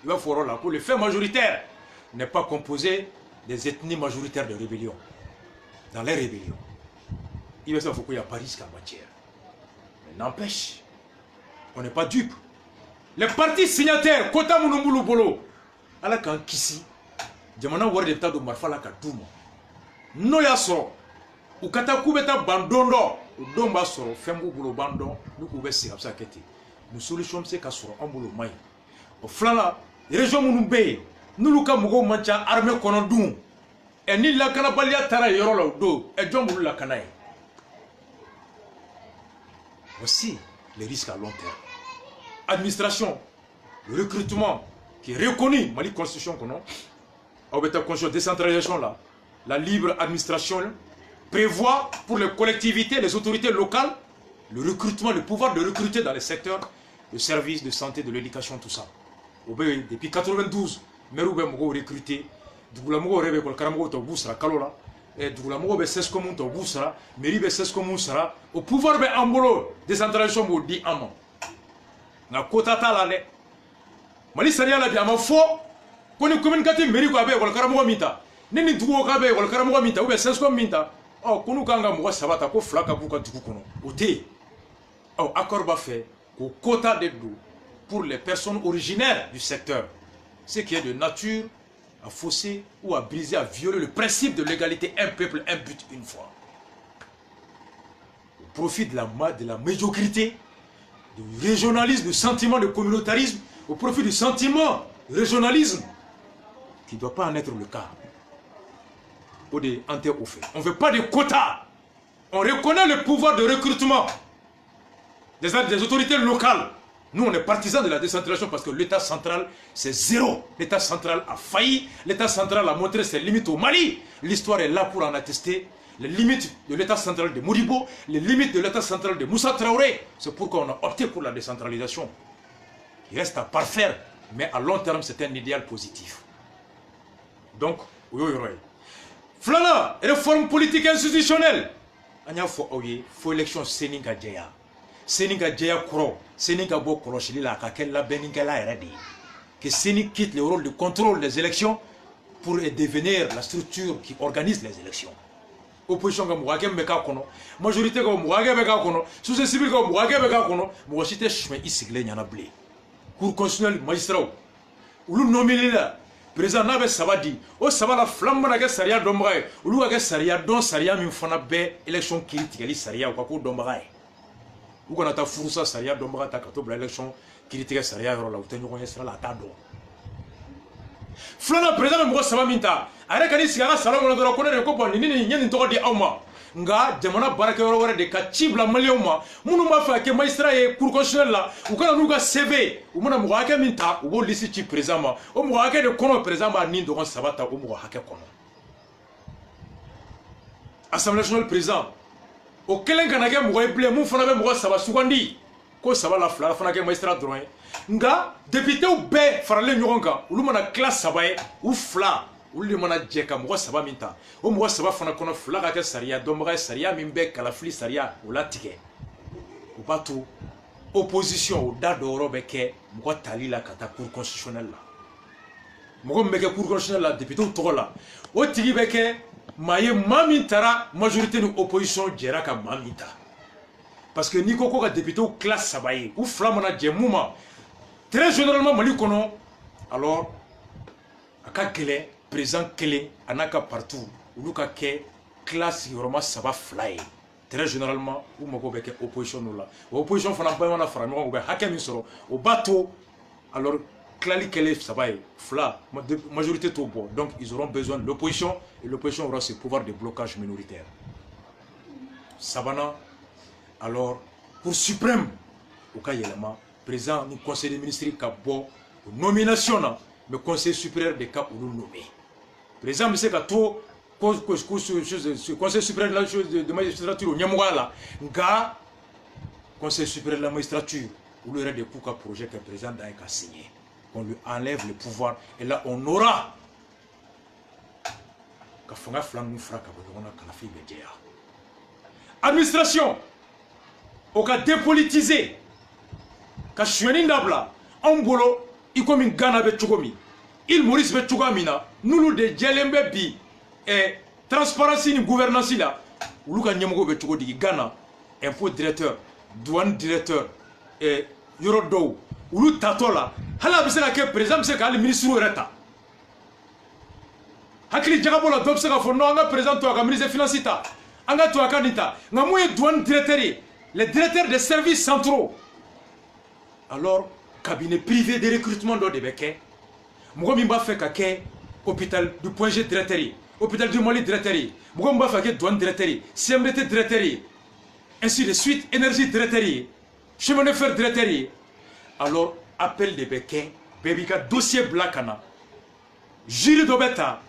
Il va falloir là pour le fait majoritaire n'est pas composé des ethnies majoritaires de rébellion. Dans les rébellions, il va savoir qu'il y a pas risque en matière. Mais n'empêche, on n'est pas dupe. Les partis signataires, Kota Mounoumboulou Bolo, à la Kankisi, Djamana Ward de Tado Marfala Kadouma, Noya Soro, ou Katakoubeta Bandondo, ou Domba Soro, Fembo Boulou Bandon, nous pouvons se faire ça. Nous solution c'est qu'à Soro, en Boulou Maï. Au Flala, région Mounoubé, nous Luka Mougo Mancha, armée Konodoum. Et ni la canabalia tara yoro la do et John la canaille. Voici les risques à long terme. Administration, le recrutement qui est reconnu, Mali Constitution qu'on a, avec la constitution décentralisation là, la libre administration prévoit pour les collectivités, les autorités locales, le recrutement, le pouvoir de recruter dans les secteurs de services, de santé, de l'éducation, tout ça. Depuis 92, Meroube Mogo recruté. Douglamogo rebe kol karamogo to busra kalola et douglamogo be ses commun to busra mairie be ses commun sera au pouvoir be ambolo décentralisation mo di amo na kota tala le mali saria la bi ama fo ko ni communicateur mairie ko be kol karamogo minta neni dugo ka be kol karamogo minta ou be ses commun minta oh kunu kanga mo sabata ko flaka buka dugu kono ote oh accord ba fait ko quota de do pour les personnes originaires du secteur ce qui est de nature à fausser ou à briser, à violer le principe de l'égalité, un peuple, un but, une foi. Au profit de la médiocrité, du régionalisme, du sentiment de communautarisme, au profit du sentiment de régionalisme, qui ne doit pas en être le cas. Ou des anté-au-fait. On ne veut pas de quotas. On reconnaît le pouvoir de recrutement des autorités locales. Nous, on est partisans de la décentralisation parce que l'État central, c'est zéro. L'État central a failli. L'État central a montré ses limites au Mali. L'histoire est là pour en attester. Les limites de l'État central de Modibo, les limites de l'État central de Moussa Traoré. C'est pourquoi on a opté pour la décentralisation. Il reste à parfaire, mais à long terme, c'est un idéal positif. Donc, oui. Flana, réforme politique institutionnelle. Il faut élection Séninga Djaya. Séninga Djaya Kuro. Séninga Bo Koroshili la Kakella Beningala Eradi. Que Séni quitte le rôle de contrôle des élections pour devenir la structure qui organise les élections. Opposition comme Mouagem Beka Kono, majorité comme Mouagem Beka Kono, société civile comme Mouagem Beka Kono, Mouachite Chouin Isigle Nyana Blé. Cour constitutionnelle magistrat. Ou nous nominé là. président n'a bɛ saba di o saba la fila min mana kɛ sariya dɔnbaga ye olu ka kɛ sariya dɔn sariya min fana bɛ élection kiiri tigɛli sariya u ka k'o dɔnbaga ye u kana taa furusa sariya dɔnbaga ta ka to bila élection kiiri tigɛ sariya yɔrɔ la u tɛ ɲɔgɔn ye sira la a t'a dɔn filanan président bɛ mɔgɔ saba min ta a yɛrɛ ka n'i sigi a ka salon kɔnɔ dɔrɔn ko ne de ko bon nin n ye nin tɔgɔ di aw ma nga jamana baarakɛyɔrɔ wɛrɛ de ka ci bila maliyɛnw ma minnu b'a fɛ ka kɛ magistrat ye cour constitutionnelle la u kana n'u ka CV u mana mɔgɔ hakɛ min ta u b'o liste ci président ma o mɔgɔ hakɛ de kɔnɔ président b'a ni dɔgɔnin saba ta o mɔgɔ hakɛ kɔnɔ assemblée nationale président o kelen kana kɛ mɔgɔ ye bilen mun fana bɛ mɔgɔ saba sugandi ko saba la fila fana kɛ magistrat dɔrɔn ye nga députéw bɛɛ faralen ɲɔgɔn kan olu mana tila saba ye u fila olu de mana jɛ ka mɔgɔ saba min ta o mɔgɔ saba fana kɔnɔ fila ka kɛ sariya dɔnbaga ye sariya min bɛ kalafili sariya o latigɛ o b'a to opposition o da dɔyɔrɔ bɛ kɛ mɔgɔ tali la ka taa cour constitutionnelle la mɔgɔ min bɛ kɛ cour constitutionnelle la députéw tɔgɔ la o tigi bɛ kɛ maa ye maa min taara majorité ni opposition jɛra ka maa min ta parce que n'i ko ko ka députéw tila saba ye u fila mana jɛ mun ma très généralement mali kɔnɔ alors a ka gɛlɛn président kelen a n'a ka partout olu ka kɛ tila sigiyɔrɔma saba fila ye très généralement u mago bɛ kɛ opposition dɔ la o opposition fana bɛɛ mana fara ɲɔgɔn kan u bɛ hakɛ min sɔrɔ o b'a to alors tilali kɛlen saba ye fila majorité t'o bɔ donc ils auront besoin de l'opposition et l'opposition aura ce pouvoir de blocage minoritaire sabanan alors pour suprême u ka yɛlɛma président ni conseil des ministres ka bɔ nomination na mais conseil supérieur de ka olu nommé président bɛ se ka to conseil supérieur de magistrature o ɲɛmɔgɔya la nka conseil supérieur de la magistrature olu yɛrɛ de k'u ka projet kɛ président da ye ka signer qu'on lui enlève le pouvoir et là on aura ka fanga fila ninnu fara ka bɔ ɲɔgɔn na kalafili bɛ jɛya administration o ka dépolitiser ka sonyɛni dabila anw bolo i komi Ghana bɛ cogo min Île Maurice bɛ cogoya min na n'olu de jɛlen bɛ bi transparence ni gouvernance la olu ka ɲɛmɔgɔw bɛ cogo di Ghana impôt directeur douane directeur yɔrɔ dɔw olu tatɔ la hali a bɛ se ka kɛ président bɛ se ka hali ministre yɛrɛ ta hakili jagabɔ la dɔ bɛ se ka fɔ non an ka président to a ka ministre des finances ta an ka to a ka nin ta nka mun ye douane directeur ye les directeurs des services centraux alors cabinet privé de recrutement dɔ de bɛ kɛ mɔgɔ min b'a fɛ ka kɛ hôpital du point G directeur ye hôpital du Mali directeur ye mɔgɔ min b'a fɛ ka kɛ douane directeur ye CMDT directeur ye ainsi de suite énergie directeur ye chemin de fer directeur ye alors appel de bɛ kɛ bɛɛ b'i ka dossier bila ka na jury dɔ bɛ ta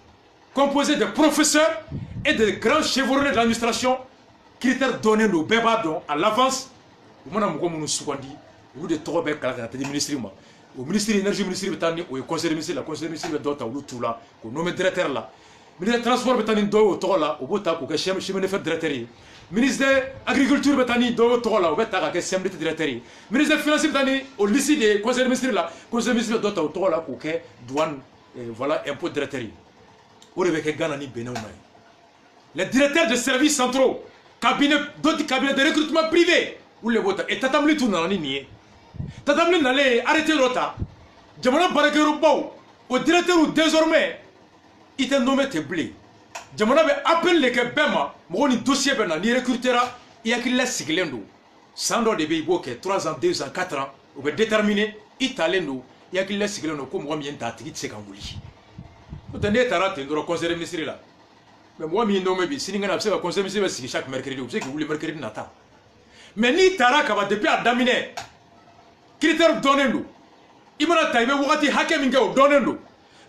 composé de professeurs et de grands chevronnés de l'administration critères donnés don bɛɛ b'a dɔn à l'avance u mana mɔgɔ minnu sugandi olu de tɔgɔ bɛ kala ka taa di ministre ma o ministre énergie ministre bɛ taa ni o ye conseil de ministre la conseil de ministre bɛ dɔw ta olu t'u la k'o nommé directeur la ministre transport bɛ taa ni dɔw ye o tɔgɔ la o b'o ta k'o kɛ chemin de fer directeur ye ministre agriculture bɛ taa ni dɔw ye o tɔgɔ la o bɛ ta ka kɛ CMDT directeur ye ministre finance bɛ taa ni o liste de conseil de ministre la conseil de ministre bɛ dɔw ta o tɔgɔ la k'o kɛ douane voilà impôt directeur ye o de bɛ kɛ Ghana ni Benin na ye les directeurs de services centraux cabinet d'autres cabinets de recrutement privé olu de b'o ta et tatamli tun nana ni nin ye tatamli nalen arrêté dɔ ta jamana baarakɛyɔrɔbaw o directeur désormais i tɛ nommé tɛ bilen jamana bɛ appel de kɛ bɛɛ ma mɔgɔ ni dossier bɛ na ni recrutera i hakili la sigilen don san dɔ de bɛ i b'o kɛ 3 ans 2 ans 4 ans o bɛ déterminer i talen don i hakili la sigilen don ko mɔgɔ min ye nin ta a tigi tɛ se ka wuli n'o tɛ n'e taara ten dɔrɔn conseil de ministre la mais mɔgɔ min ye nommé bi sinikɛnɛ a bɛ se ka conseil de ministre bɛ sigi chaque mercredi o bɛ se k'i wuli mercredi nata mais n'i taara kaban depuis a daminɛ critère dɔnnen don i mana ta i bɛ wagati hakɛ min kɛ o dɔnnen don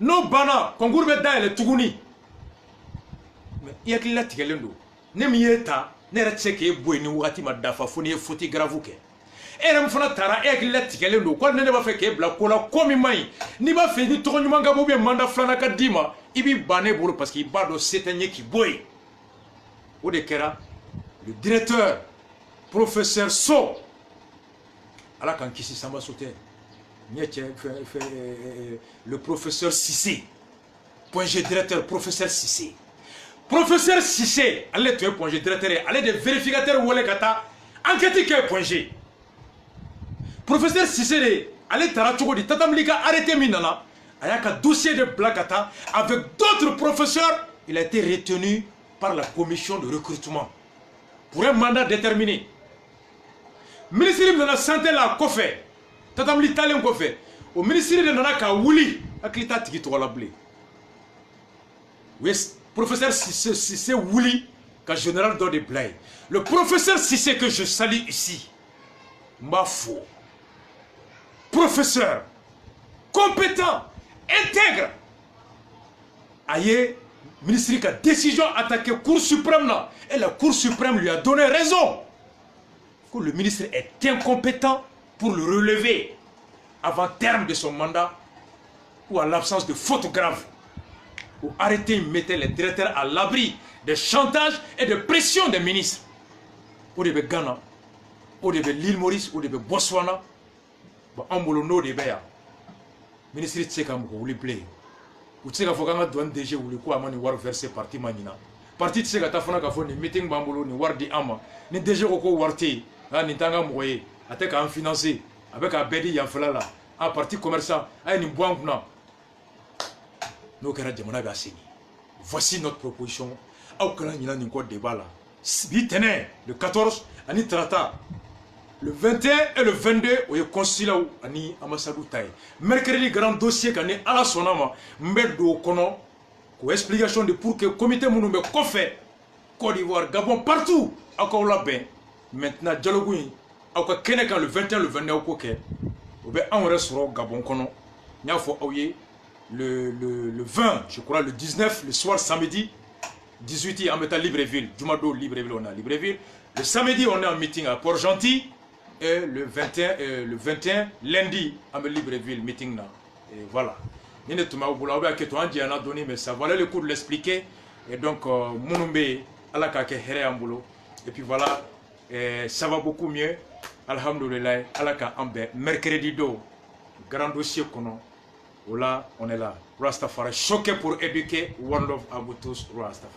n'o banna concours bɛ dayɛlɛ tuguni mais i hakili latigɛlen don ne min y'e ta ne yɛrɛ tɛ se k'e bɔ yen ni wagati ma dafa fo n'i ye faute grave kɛ e yɛrɛ min fana taara e hakili latigɛlen don ko ne b'a fɛ k'e bila ko la ko min man ɲi n'i b'a fɛ ni tɔgɔ ɲuman ka bɔ ou mandat filanan ka d'i ma i b'i ban ne bolo parce que i b'a dɔn se tɛ n ye k'i bɔ yen o de kɛra le directeur professeur So ala k'an kisi Samba So tɛ n ye cɛ le professeur Cissé point G directeur professeur Cissé ale tun ye point G directeur ye ale de vérificateur wele ka taa enquête kɛ point G professeur Cissé de ale taara cogo di tatamli ka arrêté min nana a un dossier de Blakata avec d'autres professeurs. Il a été retenu par la commission de recrutement pour un mandat déterminé. Ministre de la Santé la Kofé, Tatam l'Italien Kofé, au ministère de Nanaka Wuli, à Klita Tiki Blé. Oui, professeur Sissé Wuli, qu'un général Dode Blay. Le professeur Sissé que je salue ici, ma foi, professeur, compétent, intègre, aïe, ministre qui a décision attaquer la Cour suprême là, et la Cour suprême lui a donné raison. Que le ministre est incompétent pour le relever avant terme de son mandat ou à l'absence de faute grave. Ou arrêter, mettre les directeurs à l'abri des chantages et de pression des ministres. Ou de Ghana, ou de l'île Maurice, ou de Botswana, en Molono de Béa. Ministre Tsekam, vous voulez plaire. Vous savez qu'il faut que douane DG ou le quoi mani war verser parti manina. Parti de Sega Tafona Kafo ni meeting bambolo ni war di ama. Ni DG Roko warti. Ni tanga moye. Atek à en financer. Avec un bedi yafala là. Un parti commerçant. Ni boangna. Nous kera demona gasini. Voici notre proposition. Au kala ni nan ko débat là. Bitene le 14 ani trata. Le 21 et le 22, on est consulat ani ambassadeur taille. Mercredi, grand dossier qu'on est à la sonama, m'bedo kono, ko explication de pour que le comité mounoume fait Côte d'Ivoire, Gabon, partout, encore là ben. Maintenant, dialogue, encore Kenekan le 21, le 22, ok. On va en restaurant Gabon kono. Il faut le 20, je crois, le 19, le soir, samedi, 18, on est à Libreville. Jumado, Libreville, on est à Libreville. Le samedi, on est en meeting à Port-Gentil. Et le 21, lundi, à Libreville, meeting là. Et voilà. Mais ça valait le coup de l'expliquer. Et donc, Mounoumbe, Allah kake here ambulo. Et puis voilà, ça va beaucoup mieux. Alhamdulillah, Allah ka ambe. Mercredi do, grand dossier kono. Voilà, on est là. Rastafari, choqué pour éduquer. One love à vous tous, Rastafari.